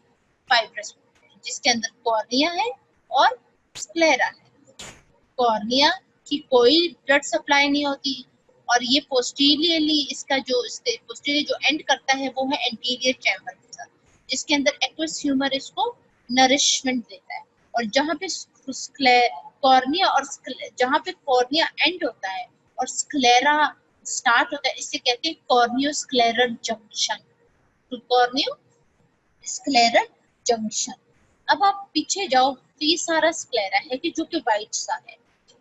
फाइब्रस कोट है, जिसके अंदर कॉर्निया है और स्क्लेरा है। कॉर्निया की कोई ब्लड सप्लाई नहीं होती, और ये पोस्टीरियरली इसका जो पोस्टीरियर जो एंड करता है वो है एंटीरियर चैम्बर के साथ, जिसके अंदर एक्वस ह्यूमर इसको नरिशमेंट देता है। और जहाँ पे कॉर्निया और जहाँ पे कॉर्निया एंड होता है और स्क्लेरा स्टार्ट होता है, इसे कहते हैं कॉर्नियोस्क्लेरल जंक्शन। तो कॉर्नियो स्क्लेरल जंक्शन। अब आप पीछे जाओ तो ये सारा स्क्लेरा है कि जो कि व्हाइट सा है,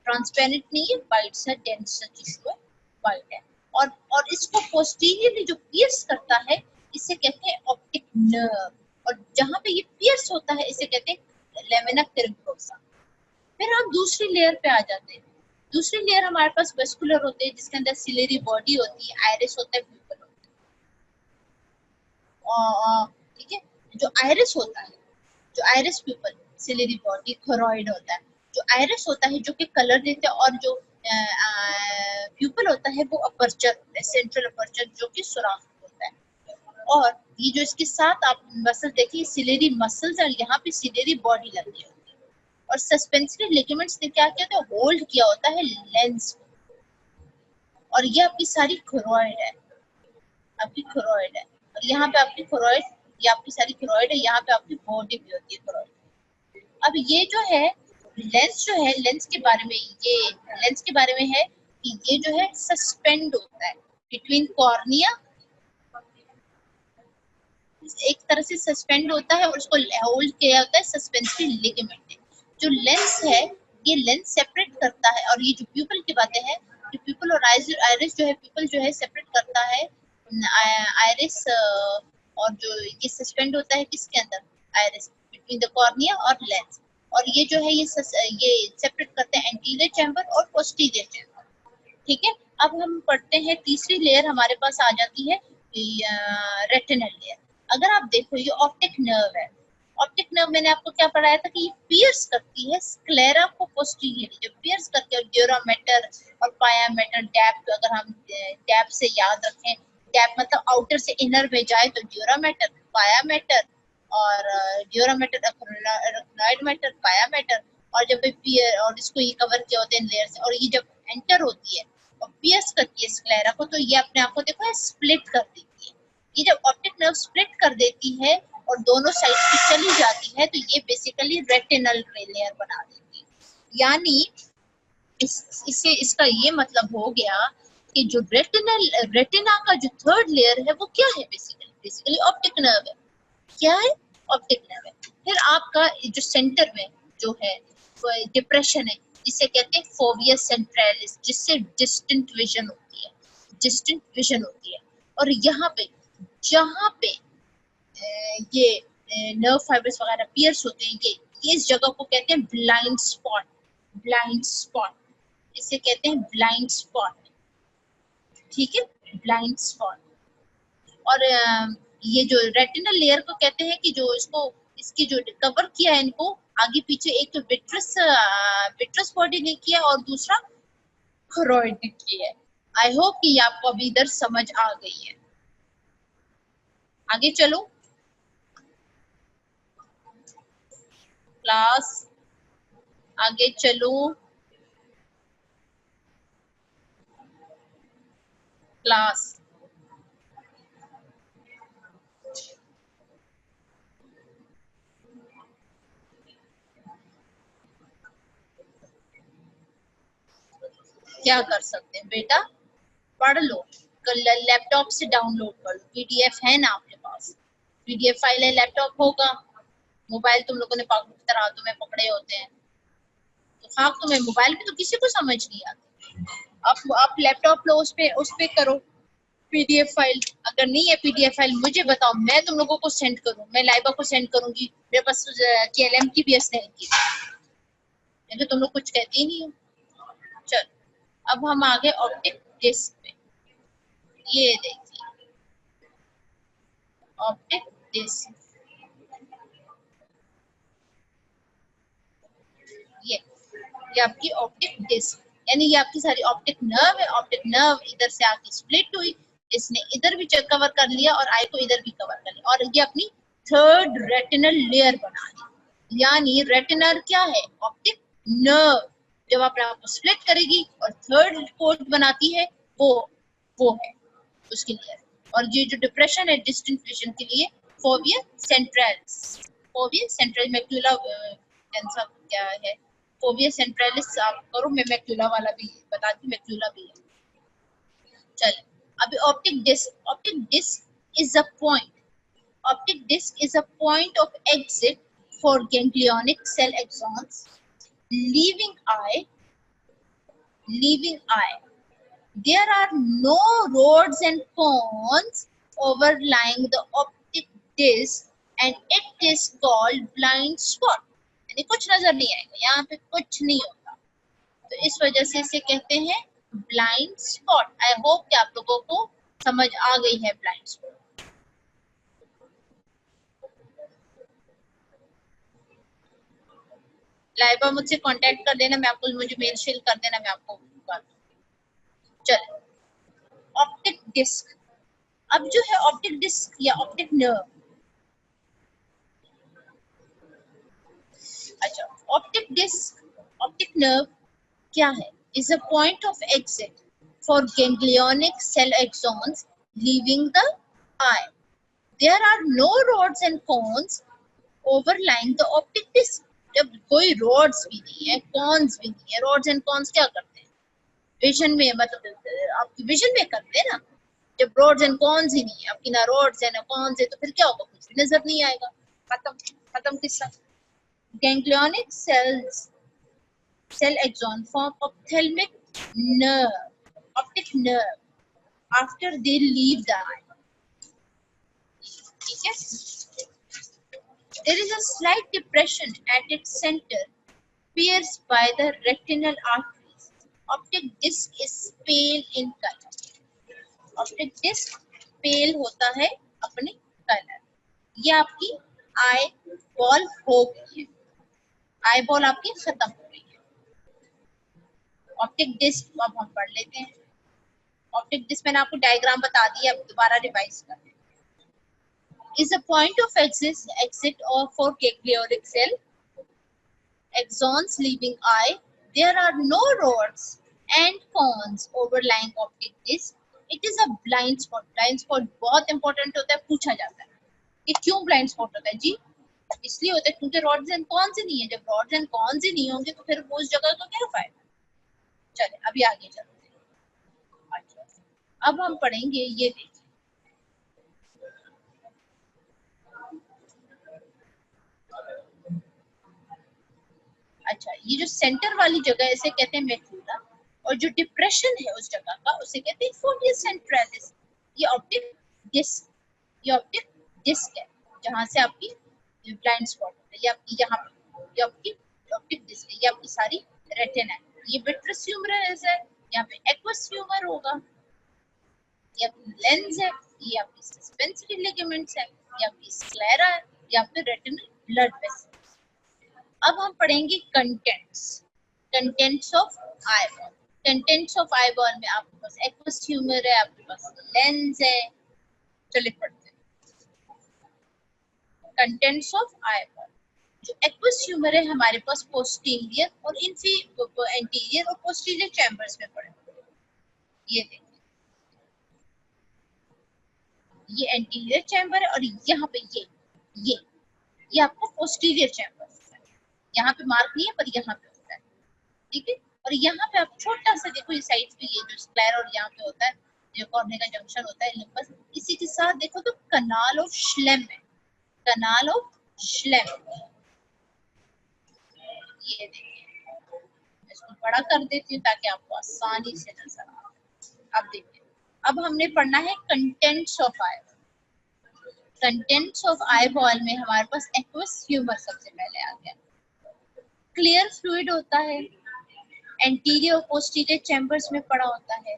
ट्रांसपेरेंट नहीं है, व्हाइट सा डेंस सा टिश्यू है, व्हाइट है। और इसको पोस्टीरियरली जो पियर्स करता है इसे कहते हैं ऑप्टिक नर्व, और जहां पे ये पियर्स होता है इसे कहते हैं लेमिना कैरियोसा। फिर हम दूसरी लेयर पे आ जाते हैं। दूसरी लेयर हमारे पास वेस्कुलर होते हैं, जिसके अंदर सिलेरी बॉडी होती है, आइरिस होता है, प्यूपल होता है, ठीक है। जो आइरिस होता है, जो आइरिस प्यूपल, सिलेरी बॉडी, थोरॉइड होता है। जो आइरिस होता है जो कि कलर देता है, और जो प्यूपल होता है वो अपर्चर होता है, सेंट्रल अपर्चर जो कि सुराख होता है। और ये जो इसके साथ आप मसल देखिए, सिलेरी मसल्स और यहाँ पे सिलेरी बॉडी लगी होती है। और सस्पेंसरी लिगामेंट्स ने क्या किया था, होल्ड किया होता है लेंस को। और ये आपकी सारी थोरॉइड है, आपकी थोरॉइड है, और यहाँ पे आपकी थोरॉइड, ये आपकी सारी थोरॉइड है, यहाँ पे आपकी बॉडी भी होती है थोरॉइड। अब ये जो है लेंस, जो है लेंस के बारे में, ये लेंस के बारे में है कि ये जो है सस्पेंड होता है बिटवीन कॉर्निया, एक तरह से सस्पेंड होता है, और उसको होल्ड किया होता है सस्पेंसरी लिगामेंट। जो लेंस है ये लेंस सेपरेट करता है, और ये जो प्यूपल की बातें हैं, जो प्यूपल और आइरिस जो है, प्यूपल जो है सेपरेट करता है आइरिस, और जो ये सस्पेंड होता है किसके अंदर, आइरिस, बिटवीन द कॉर्निया और लेंस। और ये जो है ये सेपरेट करते हैं एंटीरियर चैम्बर और पोस्टीरियर चैम्बर, ठीक है। अब हम पढ़ते हैं तीसरी लेयर हमारे पास आ जाती है रेटिनल लेयर। अगर आप देखो ये ऑप्टिक नर्व है, ऑप्टिक नर्व मैंने आपको क्या पढ़ाया था कि ये पियर्स करती है स्क्लेरा को पोस्टीरियरली, जो पियर्स करके, और ड्यूरामेटर और पायामेटर, डैप, अगर हम डैप से याद रखें, डैप मतलब आउटर से इनर में जाए तो ड्यूरामेटर, पायामेटर, और ड्यूरामेटर अक्रोनॉइड मैटर, पायामेटर, और जब पियर, और इसको ये कवर किया होते हैं लेयर से, और ये जब एंटर होती है और पियर्स करती है स्क्लेरा को, तो ये अपने आप को देखो स्प्लिट कर देती है। ये जब ऑप्टिक नर्व स्प्लिट कर देती है और दोनों साइड पे चली जाती है तो ये बेसिकली रेटिनल लेयर बना देती है। यानी इससे इसका ये मतलब हो गया कि जो रेटिना का जो थर्ड लेयर है वो क्या है, बेसिकली ऑप्टिक नर्व है। क्या है? ऑप्टिक नर्व है। फिर आपका जो सेंटर में जो है डिप्रेशन है, जिसे कहते हैं फोविया सेंट्रलिस, जिससे डिस्टेंट विजन होती है, डिस्टेंट विजन होती है। और यहाँ पे जहाँ पे ये नर्व फाइबर्स वगैरह पियर्स होते हैं, ये इस जगह को कहते हैं ब्लाइंड स्पॉट, ब्लाइंड स्पॉट, इसे कहते हैं ब्लाइंड स्पॉट, ठीक है, ब्लाइंड स्पॉट। और ये जो रेटिनल लेयर को कहते हैं कि जो इसको इसकी जो कवर किया है इनको आगे पीछे, एक तो विट्रस बॉडी ने किया और दूसरा थोरॉइड ने किया है। आई होप कि ये आपको अभी इधर समझ आ गई है। आगे चलो क्लास, आगे चलो क्लास। क्या कर सकते हैं बेटा, पढ़ लो, लैपटॉप से डाउनलोड कर लो, पीडीएफ है ना आपके पास, पीडीएफ फाइल है, लैपटॉप होगा, मोबाइल तुम लोगों ने पागल की तरह हाथों में पकड़े होते हैं, तो खाक तुम्हें मोबाइल पे तो किसी को समझ नहीं आती। आप लैपटॉप लो, उस पे करो पीडीएफ फाइल। अगर नहीं है पीडीएफ फाइल मुझे बताओ, मैं तुम लोगों को सेंड करूँ, मैं लाइबा को सेंड करूंगी, मेरे पास केएलएम की भी है की, तो तुम लोग कुछ कहते ही नहीं हो। चल अब हम आ गए ऑप्टिक डिस्क पे। ये देखिए ऑप्टिक डिस्क, ये आपकी ऑप्टिक डिस्क, यानी ये आपकी सारी ऑप्टिक नर्व है। ऑप्टिक नर्व इधर से आके स्प्लिट हुई, इसने इधर भी कवर कर लिया और आई को इधर भी कवर कर लिया, और ये अपनी थर्ड रेटिनल लेयर बना दी। यानी रेटिनल क्या है? Optic nerve. जब अपने आप को स्प्लिट करेगी और थर्ड कोट बनाती है, वो है उसके लिए। और ये जो डिप्रेशन है डिस्टेंट विजन के लिए, fovea centralis, fovea central macula क्या है, फोविया सेंट्रलिस आप करो, मैं मैक्यूला वाला भी बताती हूँ, मैक्यूला भी है। चल अभी optic disc is a point, optic disc is a point of exit for ganglionic cell axons leaving eye, leaving eye. There are no rods and cones overlying the optic disc and it is called blind spot. यानी कुछ नजर नहीं आएगा, यहाँ पे कुछ नहीं होता, तो इस वजह से इसे कहते हैं ब्लाइंड स्पॉट। आई होप कि आप लोगों को समझ आ गई है ब्लाइंड स्पॉट। लाइबा मुझसे कांटेक्ट कर देना, मैं आपको, मुझे मेल शेल कर देना, मैं आपको कर दूँ। चलो ऑप्टिक डिस्क, अब जो है ऑप्टिक डिस्क या ऑप्टिक नर्व, अच्छा ऑप्टिक डिस्क, ऑप्टिक नर्व क्या है? Is a point of exit for ganglionic cell axons leaving the eye. There are no rods and cones overlying the optic disc. जब कोई roads भी नहीं है, cons भी नहीं है, रोड्स एंड कॉन्स क्या करते हैं विजन में, मतलब आपकी विजन में करते हैं ना। जब रोड्स एंड कॉन्स ही नहीं है, आपकी ना रोड्स है ना कॉन्स है, तो फिर क्या होगा? कुछ भी नजर नहीं आएगा, खत्म, खत्म किस्सा। Ganglionic cells, cell axon form ophthalmic nerve, optic nerve after they leave the eye, ठीक है। There is a slight depression at its center pierced by the retinal arteries. Optic disc is pale in color. Optic disc pale होता है अपने colour. ये आपकी eye ball हो गई है, आई बॉल आपकी खत्म हो गई है। ऑप्टिक डिस्क अब हम पढ़ लेते हैं। ऑप्टिक डिस्क मैंने आपको डायग्राम बता दिया, अब दोबारा रिवाइज कर लें। Is a point of exit or for ganglionic cell axons leaving eye. There are no rods and cones overlying optic disc. It is a blind spot. Blind spot बहुत important होता है, पूछा जाता है। ये क्यों ब्लाइंड स्पॉट होता है जी? इसलिए होता है क्योंकि रॉड्स एंड कॉन्स ही नहीं है। जब रॉड्स एंड कॉन्स ही नहीं होंगे तो फिर वो उस जगह का क्या फायदा। चले अभी आगे चलते हैं। अच्छा, अब हम पढ़ेंगे, ये देखिए अच्छा, ये जो सेंटर वाली जगह है इसे कहते हैं मेडुला, और जो डिप्रेशन है उस जगह का उसे कहते हैं फोविया सेंट्रालिस। ये ऑप्टिक डिस्क, ये ऑप्टिक डिस्क है जहां से आपकी ब्लाइंड स्पॉट होता है। ये आपकी यहाँ पे ये आपकी ऑप्टिक डिस्क है, ये आपकी सारी रेटिना है। ये विट्रस ह्यूमरस है, यहाँ पे एक्वस ह्यूमर होगा, ये आपकी लेंस है, ये आपकी सस्पेंसरी लिगामेंट्स है, ये आपकी स्क्लेरा है, ये आपके रेटिनल ब्लड वेसल। अब हम पढ़ेंगे contents, contents of eyeball. Contents of eyeball में आपके पास एक्वस ह्यूमर है, आपके पास लेंस है। चलिए पढ़ते हैं कंटेंट्स ऑफ आईबॉल। जो एक्वस ह्यूमर है हमारे पास पोस्टीरियर और एंटीरियर और पोस्टीरियर चैम्बर्स में पड़े। ये देखिए ये एंटीरियर चैम्बर है और यहाँ पे ये आपको पोस्टीरियर चैम्बर है। यहाँ पे मार्क नहीं है पर यहाँ पे होता है, ठीक है। और यहाँ पे आप छोटा सा देखो, ये साइड पे ये जो स्क्लेरा और यहाँ पे होता है जो कॉर्निया का जंक्शन होता है लिम्बस, इसी के साथ देखो तो कनाल ऑफ श्लेम है, कनाल ऑफ श्लेम। ये देखिए इसको बड़ा कर देती हूँ ताकि आपको आसानी से नजर आए। अब देखिए अब हमने पढ़ना है contents of I. Contents of eyeball में हमारे पास एक्वस ह्यूमर सबसे पहले आ गया। क्लियर फ्लूइड होता है, एंटीरियर और पोस्टीरियर चैम्बर्स में पड़ा होता है।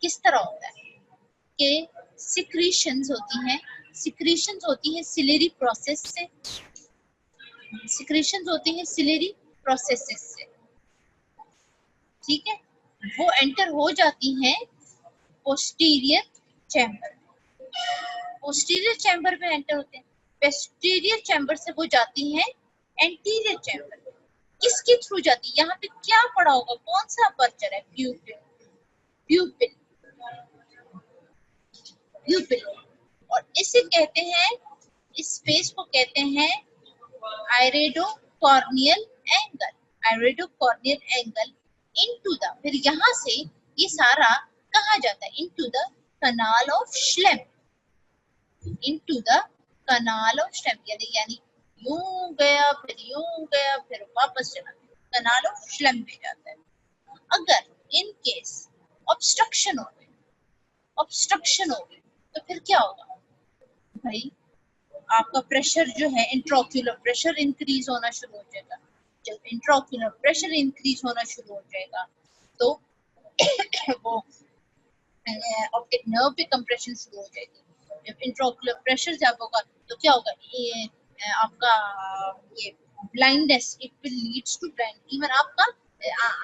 किस तरह होता है कि सिक्रीशंस होती हैं, सिक्रीशंस होती हैं सिलेरी प्रोसेस से, सिक्रीशंस होती हैं सिलेरी प्रोसेसेस से, ठीक है। वो एंटर हो जाती हैं पोस्टीरियर चैम्बर, पोस्टीरियर चैम्बर में एंटर होते हैं। पोस्टीरियर चैम्बर से वो जाती हैं एंटीरियर चैम्बर। किसके थ्रू जाती है? यहाँ पे क्या पड़ा होगा, कौन सा अपर्चर है? प्यूपिल, प्यूपिल, प्यूपिल। और इसे कहते हैं, इस स्पेस को कहते हैं irido corneal angle, irido corneal angle into the, फिर यहाँ से ये सारा कहाँ जाता है? Into the canal of Schlemm, into the canal of Schlemm, यानी यूं गया फिर वापस चला, कनाल ऑफ श्लेम पे जाता है। अगर इन केस ऑब्स्ट्रक्शन हो गए, ऑब्स्ट्रक्शन हो गए तो फिर क्या होगा भाई? आपका प्रेशर जो है, इंट्राओक्यूलर प्रेशर इंक्रीज होना शुरू हो जाएगा। जब इंट्राओक्यूलर प्रेशर इंक्रीज होना शुरू हो जाएगा तो वो ऑप्टिक नर्व पे कंप्रेशन शुरू हो जाएगी। जब इंट्राओक्यूलर प्रेशर ज्यादा होगा तो क्या होगा? ये आपका ये blindness, it will leads to blind, even आपका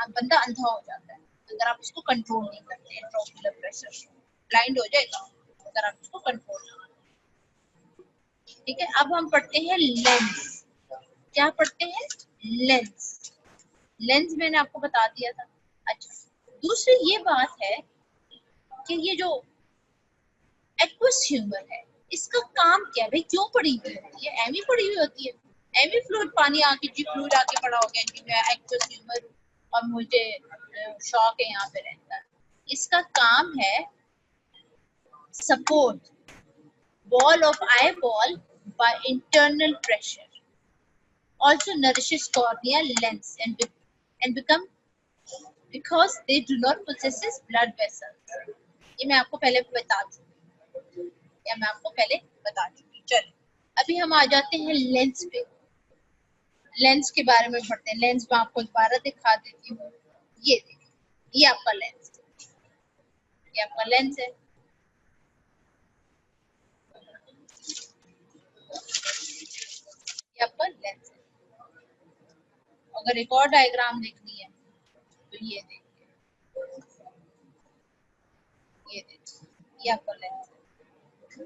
बंदा अंधा हो जाता है अगर आप इसको कंट्रोल नहीं करते। इंट्राओक्यूलर प्रेशर ब्लाइंड हो जाएगा अगर आप इसको कंट्रोल नहीं करते, ठीक है। अब हम पढ़ते हैं लेंस। क्या पढ़ते हैं? लेंस। लेंस मैंने आपको बता दिया था। अच्छा, दूसरी ये बात है कि ये जो एक्वस ह्यूमर है इसका काम क्या है भाई? क्यों पड़ी हुई होती है? एमी पड़ी हुई होती है, एमी फ्लूइड, पानी आके जी फ्लूइड आके पड़ा हो गया कि मैं एक्वस ह्यूमर हूँ और मुझे शौक है यहाँ पे रहता है। इसका काम है support wall of eyeball by internal pressure, also nourishes cornea lens and become because they do not possess blood vessels। ये मैं आपको पहले बता चुकी, या मैं आपको पहले बता चुकी। चलिए अभी हम आ जाते हैं लेंस पे। लेंस के बारे में पढ़ते हैं। लेंस में आपको दोबारा दिखा देती हूँ। ये देखिए, ये आपका लेंस, ये आपका लेंस है। ये आपका लेंस है। अगर एक और डायग्राम देखनी है तो ये देखिए, ये देखिए, ये आपका लेंस है,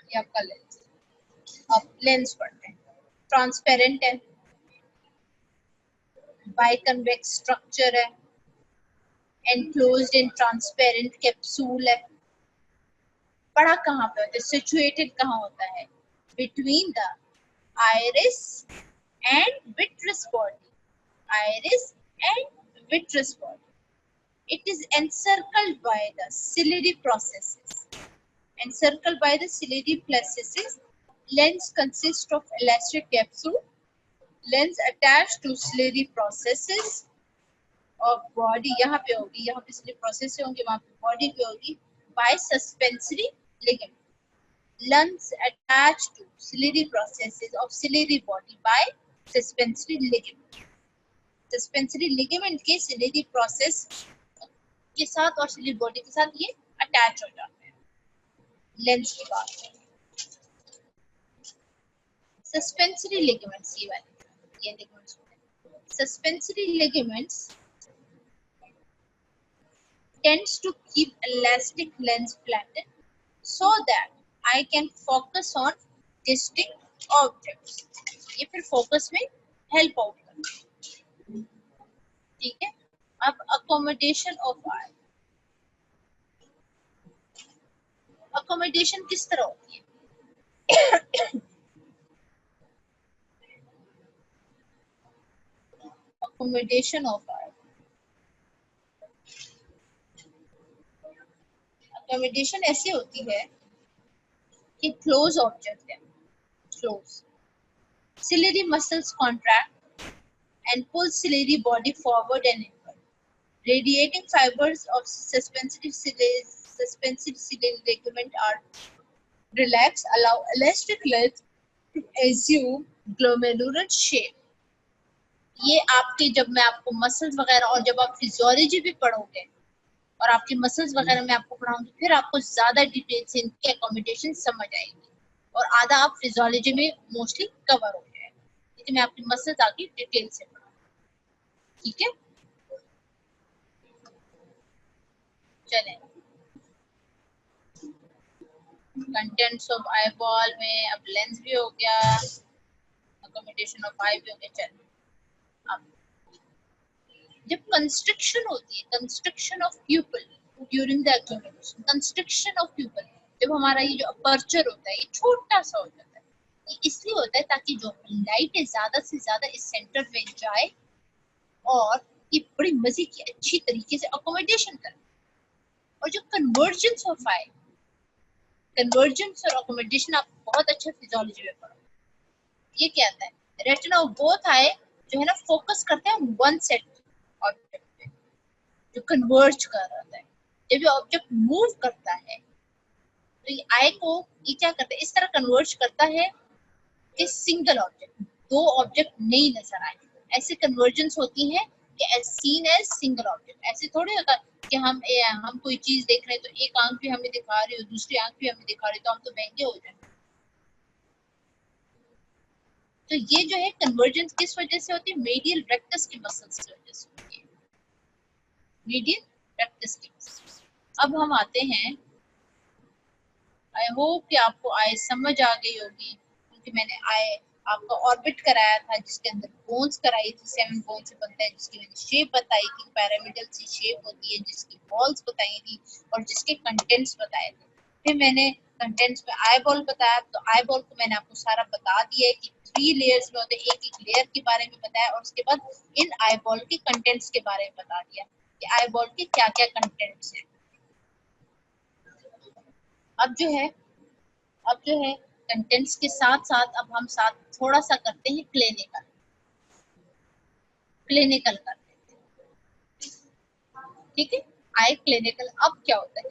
ये आपका लेंस। अब लेंस पढ़ते हैं। ट्रांसपेरेंट है, बाइकन्वेक्स स्ट्रक्चर है, एनक्लोज्ड इन ट्रांसपेरेंट कैप्सूल है, पड़ा कहाँ पे होता है, सिचुएटेड कहाँ होता है, between the iris and vitreous body, iris and vitreous body. It is encircled by the ciliary processes. Encircled by the ciliary processes, lens consists of elastic capsule, lens attached to ciliary processes और body यहाँ पे होगी, यहाँ पे ciliary process होंगे, वहाँ पे body पे होगी, by suspensory ligament. Lens attached to ciliary processes of ciliary body by suspensory ligament. Suspensory ligament के ciliary process के साथ और ciliary body के साथ ये अटैच हो जाते हैं. लेंस की बात है. Suspensory ligaments ये वाले, ये ligaments होते हैं. Suspensory ligaments tends to keep elastic lens flattened so that I can focus on distinct objects. ये फिर फोकस में हेल्प आउट करता है. ठीक है. अब accommodation of eye. accommodation किस तरह होती है? accommodation of eye. accommodation ऐसे होती है कि close object है, close. Ciliary muscles contract and pull ciliary body forward and inward. Radiating fibers of suspensory ciliary ligament are relaxed, allow elastic lens to assume glomerular shape. ये आपके, जब मैं आपको मसल्स वगैरह और जब आप फिजियोलॉजी भी पढ़ोगे और आपके मसल्स वगैरह में आपको पढ़ाऊंगी, फिर आपको ज्यादा डिटेल से इनके अकोमोडेशन समझ आएगी और आधा आप फिजियोलॉजी में मोस्टली कवर हो जाएगा. लेकिन मैं आपकी मसल्स आगे डिटेल से पढ़ाऊंगी. ठीक है. चलें, कंटेंट्स ऑफ आई बॉल में अब लेंस भी हो गया, अकोमोडेशन ऑफ आई भी हो गया. चलें, अब जब कंस्ट्रक्शन होती है, construction of pupil during the activity, construction of pupil, जब हमारा ये जो अपर्चर होता है ये छोटा सा हो जाता है, ये इसलिए होता है ताकि जो लाइट है ज्यादा से ज्यादा इस सेंटर में जाए और ये बड़ी मजे की अच्छी तरीके से अकोमोडेशन करे. और जो कन्वर्जेंस ऑफ आई, कन्वर्जेंस और अकोमोडेशन आप बहुत अच्छा फिजियोलॉजी में पढ़ो. ये क्या आता है, रेटिना ऑफ बोथ आई जो है ना फोकस करते हैं वन सेट ऑब्जेक्ट पे जो कन्वर्ज कर रहा है. जब ये ऑब्जेक्ट मूव करता है तो ये आई को ये क्या करता है, इस तरह कन्वर्ज करता है कि सिंगल ऑब्जेक्ट, दो ऑब्जेक्ट नहीं नजर आए. ऐसे कन्वर्जेंस होती है कि as seen as single object. ऐसे थोड़ी होता कि हम कोई चीज देख रहे हैं तो एक आंख भी हमें दिखा रही हो, दूसरी आंख भी हमें दिखा रही हो, तो हम तो महंगे हो जाए. तो ये जो है कन्वर्जेंस किस वजह से होती है, मीडियल रेक्टस की मसल्स की वजह से होती है, मीडियल रेक्टस की मसल्स. अब हम आते हैं, आई होप कि आपको आई समझ आ गई होगी, क्योंकि मैंने आई आपका ऑर्बिट कराया था जिसके अंदर बोन्स कराई थी, 7 बोन से बनता है, जिसकी मैंने शेप बताई थी, पैरामिडल सी शेप होती है, जिसकी बॉल्स बताई थी और जिसके कंटेंट्स बताए थे. फिर मैंने कंटेंट्स में आई बॉल बताया, तो आई बॉल को मैंने आपको सारा बता दिया है कि 3 लेयर्स में होते हैं, एक एक लेयर के बारे में बताया और उसके बाद इन आई बॉल के कंटेंट्स के बारे में बता दिया कि आई बॉल के क्या क्या कंटेंट्स हैं. अब जो है कंटेंट्स के साथ साथ अब हम साथ थोड़ा सा करते हैं क्लिनिकल करते हैं. ठीक है, आई क्लिनिकल. अब क्या होता है,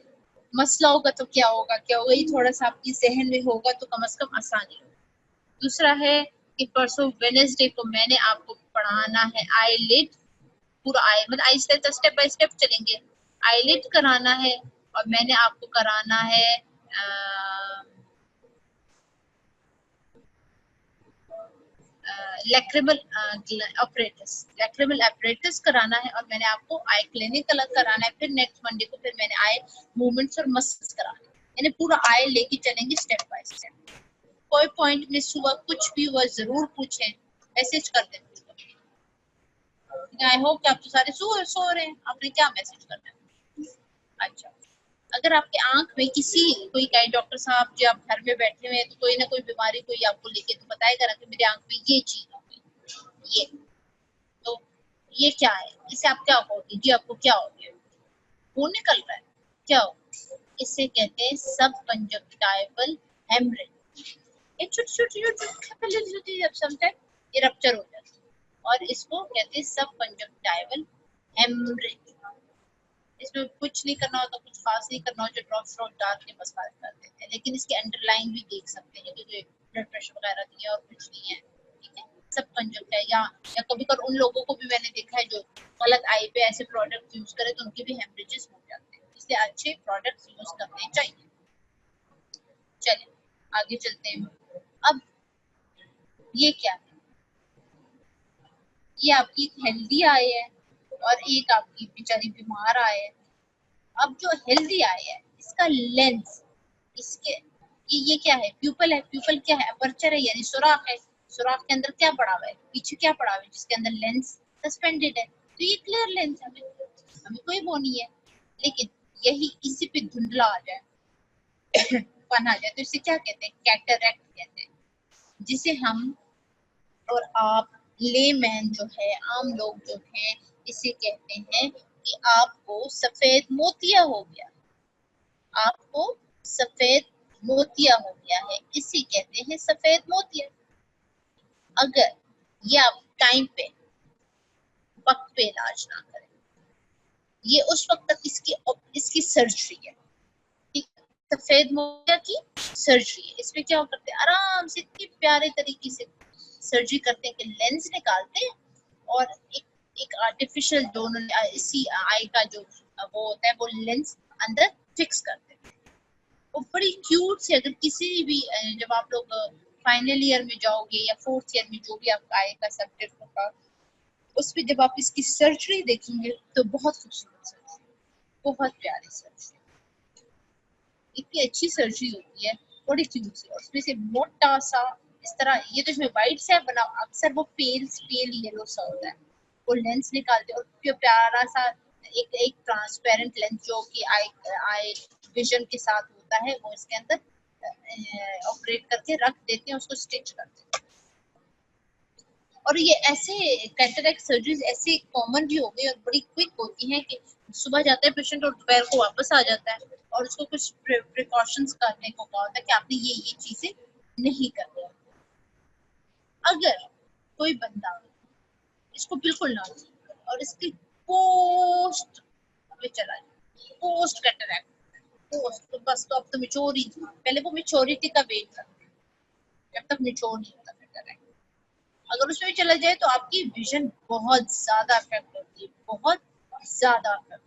मसला होगा तो क्या होगा ये थोड़ा सा आपकी जहन में होगा तो कम से कम आसानी. दूसरा है कि परसों वेडनेसडे को मैंने आपको पढ़ाना है आईलिड, पूरा आई मतलब आई स्टेप बाय स्टेप चलेंगे. आईलिड कराना है और मैंने आपको कराना है लैक्रिमल अपरेटस कराना है और मैंने आपको आई क्लिनिकल कराना है. फिर नेक्स्ट मंडे को फिर मैंने आई मूवमेंट्स और मसल्स कराना है. यानी पूरा आई लेके चलेंगे स्टेप बाय स्टेप. कोई पॉइंट मिस हुआ, कुछ भी हुआ, जरूर पूछें, मैसेज कर दें. आई होप कि आप तो सारे सो रहे हैं. आपने क्या मैसेज करना है? अच्छा, अगर आपके आंख में किसी कोई कहे डॉक्टर साहब जो आप घर में बैठे हुए हैं तो कोई ना कोई बीमारी कोई आपको लेके तो बताएगा ना कि मेरी आंख में ये चीज हो गई, ये तो ये क्या है, इससे आप क्या कहोगे जी, आपको क्या हो गया, वो निकल रहा है, क्या हो, इसे कहते हैं सब कंजक्टाइवल हेमरेज। ये छोटी छोटी कैपिलरीज होती है, समटाइम ये रप्चर हो जाती है और इसको कहते हैं सब कंजक्टाइवल हेमरेज। इसमें कुछ नहीं करना होता, कुछ खास नहीं करना होता, ड्रॉप श्रॉप डाल के बस बात कर देते हैं, लेकिन इसके अंडरलाइन भी देख सकते हैं कि ब्लड प्रेशर वगैरह नहीं है और कुछ नहीं है, ठीक है, सब कंजक्टाइव या कभी कभी उन लोगों को भी मैंने देखा है जो गलत आई पे ऐसे प्रोडक्ट यूज करे तो उनके भी हेमरेजेस हो जाते हैं, इसलिए अच्छे प्रोडक्ट्स यूज करने चाहिए। चलिए आगे चलते हैं। अब ये क्या है, ये आपकी हेल्दी आई है और एक आपकी बेचारी बीमार आई है। अब जो हेल्दी आई है इसका लेंस, इसके ये क्या है, प्यूपल है, प्यूपल क्या है, अपर्चर है यानी सुराख है, सुराख के अंदर क्या पड़ा हुआ है, पीछे क्या पड़ा हुआ है जिसके अंदर लेंस सस्पेंडेड है, तो ये क्लियर लेंस है, हमें कोई वो नहीं है। लेकिन यही इसी पे धुंधला आ जाए पन आ जाए तो इसे क्या कहते हैं, कैटरैक्ट कहते हैं, जिसे हम और आप लेमैन जो है, आम लोग जो हैं, इसे कहते हैं कि आपको सफेद मोतिया हो गया, आपको सफेद मोतिया हो गया है, इसी कहते हैं सफेद मोतिया। अगर ये आप टाइम पे वक्त पे इलाज ना करें, ये उस वक्त तक इसकी सर्जरी है, ठीक, सफेद मोतिया की सर्जरी है। इसमें क्या करते हैं, आराम से इतने प्यारे तरीके से सर्जरी करते हैं कि लेंस निकालते हैं और एक आर्टिफिशियल दोनों इसी आई का जो वो होता है वो लेंस अंदर फिक्स करते हैं। वो बड़ी क्यूट सी, अगर किसी भी जब आप लोग फाइनल ईयर में जाओगे या फोर्थ ईयर में जो भी आपका आएगा सब्जेक्ट होगा, उसमें जब आप इसकी सर्जरी देखेंगे तो बहुत खूबसूरत सर्जरी, बहुत प्यारी सर्जरी, इतनी अच्छी सर्जरी होती है, बड़ी क्यूट सी, और उसमें से मोटा सा इस तरह, ये तो इसमें व्हाइट सा बना, अक्सर वो पेल येलो सा होता है, वो लेंस निकालते और प्यारा सा एक ट्रांसपेरेंट लेंस जो कि आई विजन के साथ होता है, वो इसके अंदर ऑपरेट करके रख देते हैं, उसको स्टिच करते हैं। और ये ऐसे कैटरैक्ट सर्जरीज ऐसे कॉमन भी हो गई और बड़ी क्विक होती हैं कि सुबह जाता है पेशेंट और दोपहर को वापस आ जाता है, और उसको कुछ प्रिकॉशंस करने को कहा होता है कि आपने ये चीजें नहीं करनी। अगर कोई बंदा इसको बिल्कुल ना और इसकी पोस्ट में चला जाए, पोस्ट कैटरैक्ट, पोस्ट तो बस, तो अब तो मेच्योरिटी, पहले वो मेच्योरिटी का वेट करते हैं जब तक मेच्योर नहीं होता कैटरैक्ट, अगर उसमें चला जाए तो आपकी विजन बहुत ज्यादा अफेक्ट होती है, बहुत ज्यादा अफेक्ट।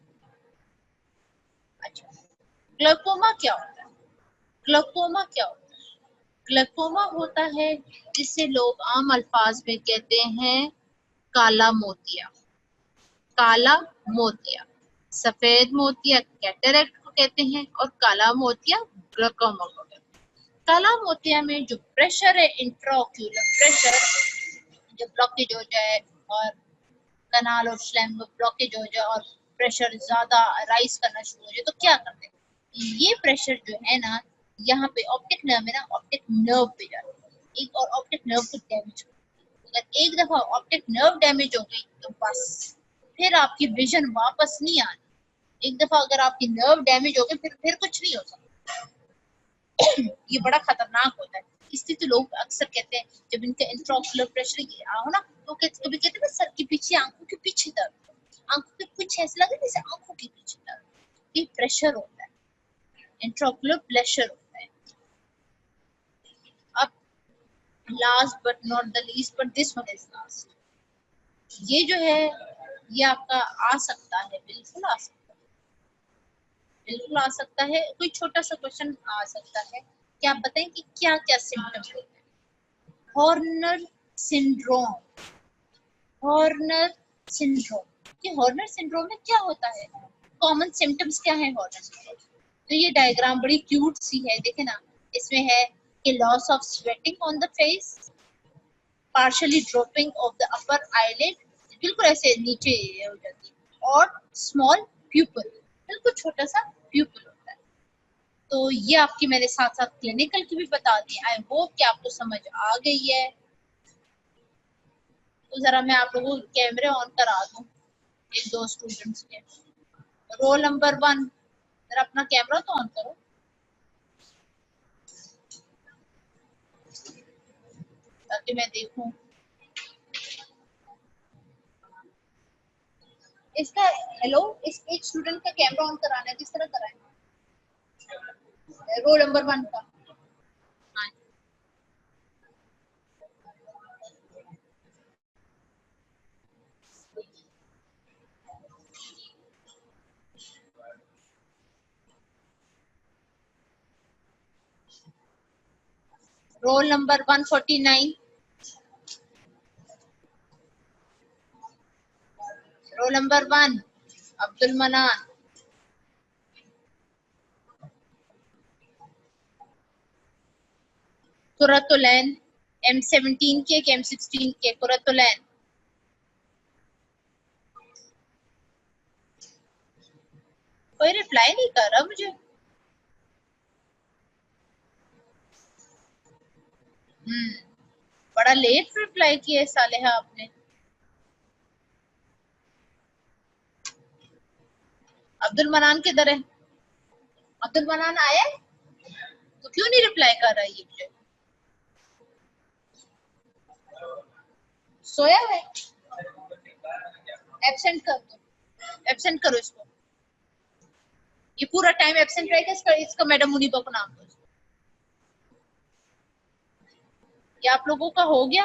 अच्छा, ग्लाइकोमा क्या होता है, ग्लाइकोमा क्या होता है, ग्लाइकोमा होता है जिसे लोग आम अल्फाज में कहते हैं काला मोतिया, काला मोतिया, सफेद मोतिया कैटरैक्ट को कहते हैं और काला मोतिया ग्लाइकोमा को कहते हैं। काला मोतिया में जो प्रेशर है, इंट्राओक्यूलर प्रेशर, जो ब्लॉकेज हो जाए और कनाल और स्लैम में ब्लॉकेज हो जाए और प्रेशर ज्यादा राइज करना शुरू हो जाए तो क्या करते हैं, ये प्रेशर जो है ना, यहाँ पे ऑप्टिक नर्व में ना, ऑप्टिक नर्व पे जाता है, एक और ऑप्टिक नर्व को डैमेज, अगर एक दफा ऑप्टिक नर्व डैमेज हो गई तो बस फिर आपकी विजन वापस नहीं आनी। एक दफा अगर आपकी नर्व डैमेज हो गई फिर कुछ नहीं हो सकता ये बड़ा खतरनाक होता है, इसलिए तो लोग अक्सर कहते हैं जब इनका इंट्राओक्यूलर प्रेशर हो ना तो कभी कहते हैं सर के पीछे, आंखों के पीछे दर्द, आंखों के कुछ ऐसा लगे जैसे आंखों के पीछे दर्द, ये प्रेशर होता है, इंट्राओक्यूलर प्रेशर होता है। अब last but not the least, but this one is last, ये जो है ये आपका आ सकता है, बिल्कुल आ सकता है, बिल्कुल आ सकता है, कोई छोटा सा क्वेश्चन आ सकता है कि आप बताएं कि क्या क्या सिम्टम्स होते हैं। हॉर्नर सिंड्रोम, हॉर्नर सिंड्रोम, ये हॉर्नर सिंड्रोम में क्या होता है, कॉमन सिम्टम्स क्या है हॉर्नर सिंड्रोम, तो ये डायग्राम बड़ी क्यूट सी है, देखे ना, इसमें है कि loss of sweating on the face, partially dropping of the upper eyelid, बिल्कुल ऐसे नीचे हो जाती है, और स्मॉल प्यूपल, बिल्कुल छोटा सा प्यूपल होता है, तो ये आपकी मैंने साथ साथ क्लिनिकल की भी बता दी। आई होप कि आपको समझ आ गई है। तो जरा मैं आप लोगों को कैमरे ऑन करा दूं एक दो स्टूडेंट्स के। रोल नंबर 1 जरा अपना कैमरा तो ऑन करो ताकि मैं देखूं। इसका हेलो, इस एक स्टूडेंट का कैमरा ऑन कराना है, किस तरह कराएं? रोल नंबर 1 का। हाँ, roll number 149। Roll number 1 Abdul मनान। कुरतुलैन M17 के M16 के कुरतुलैन। कोई रिप्लाई नहीं कर रहा मुझे। बड़ा लेट रिप्लाई किया सालेहा आपने। अब्दुल मनान किधर है? अब्दुल मनान आया है? तो क्यों नहीं रिप्लाई कर रहा ये मुझे? सोया है? एब्सेंट कर दो, एब्सेंट करो इसको। ये पूरा टाइम एब्सेंट रहेगा। इसका मैडम मुनीबा को नाम दो। ये आप लोगों का हो गया।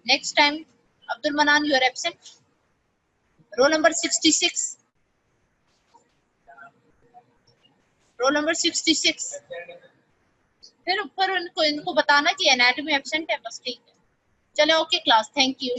Next time Abdul Mannan you are absent. Roll number 66। Roll number 66। फिर ऊपर इनको बताना कि एनाटॉमी एब्सेंट है, बस ठीक है। चले, ओके क्लास, थैंक यू।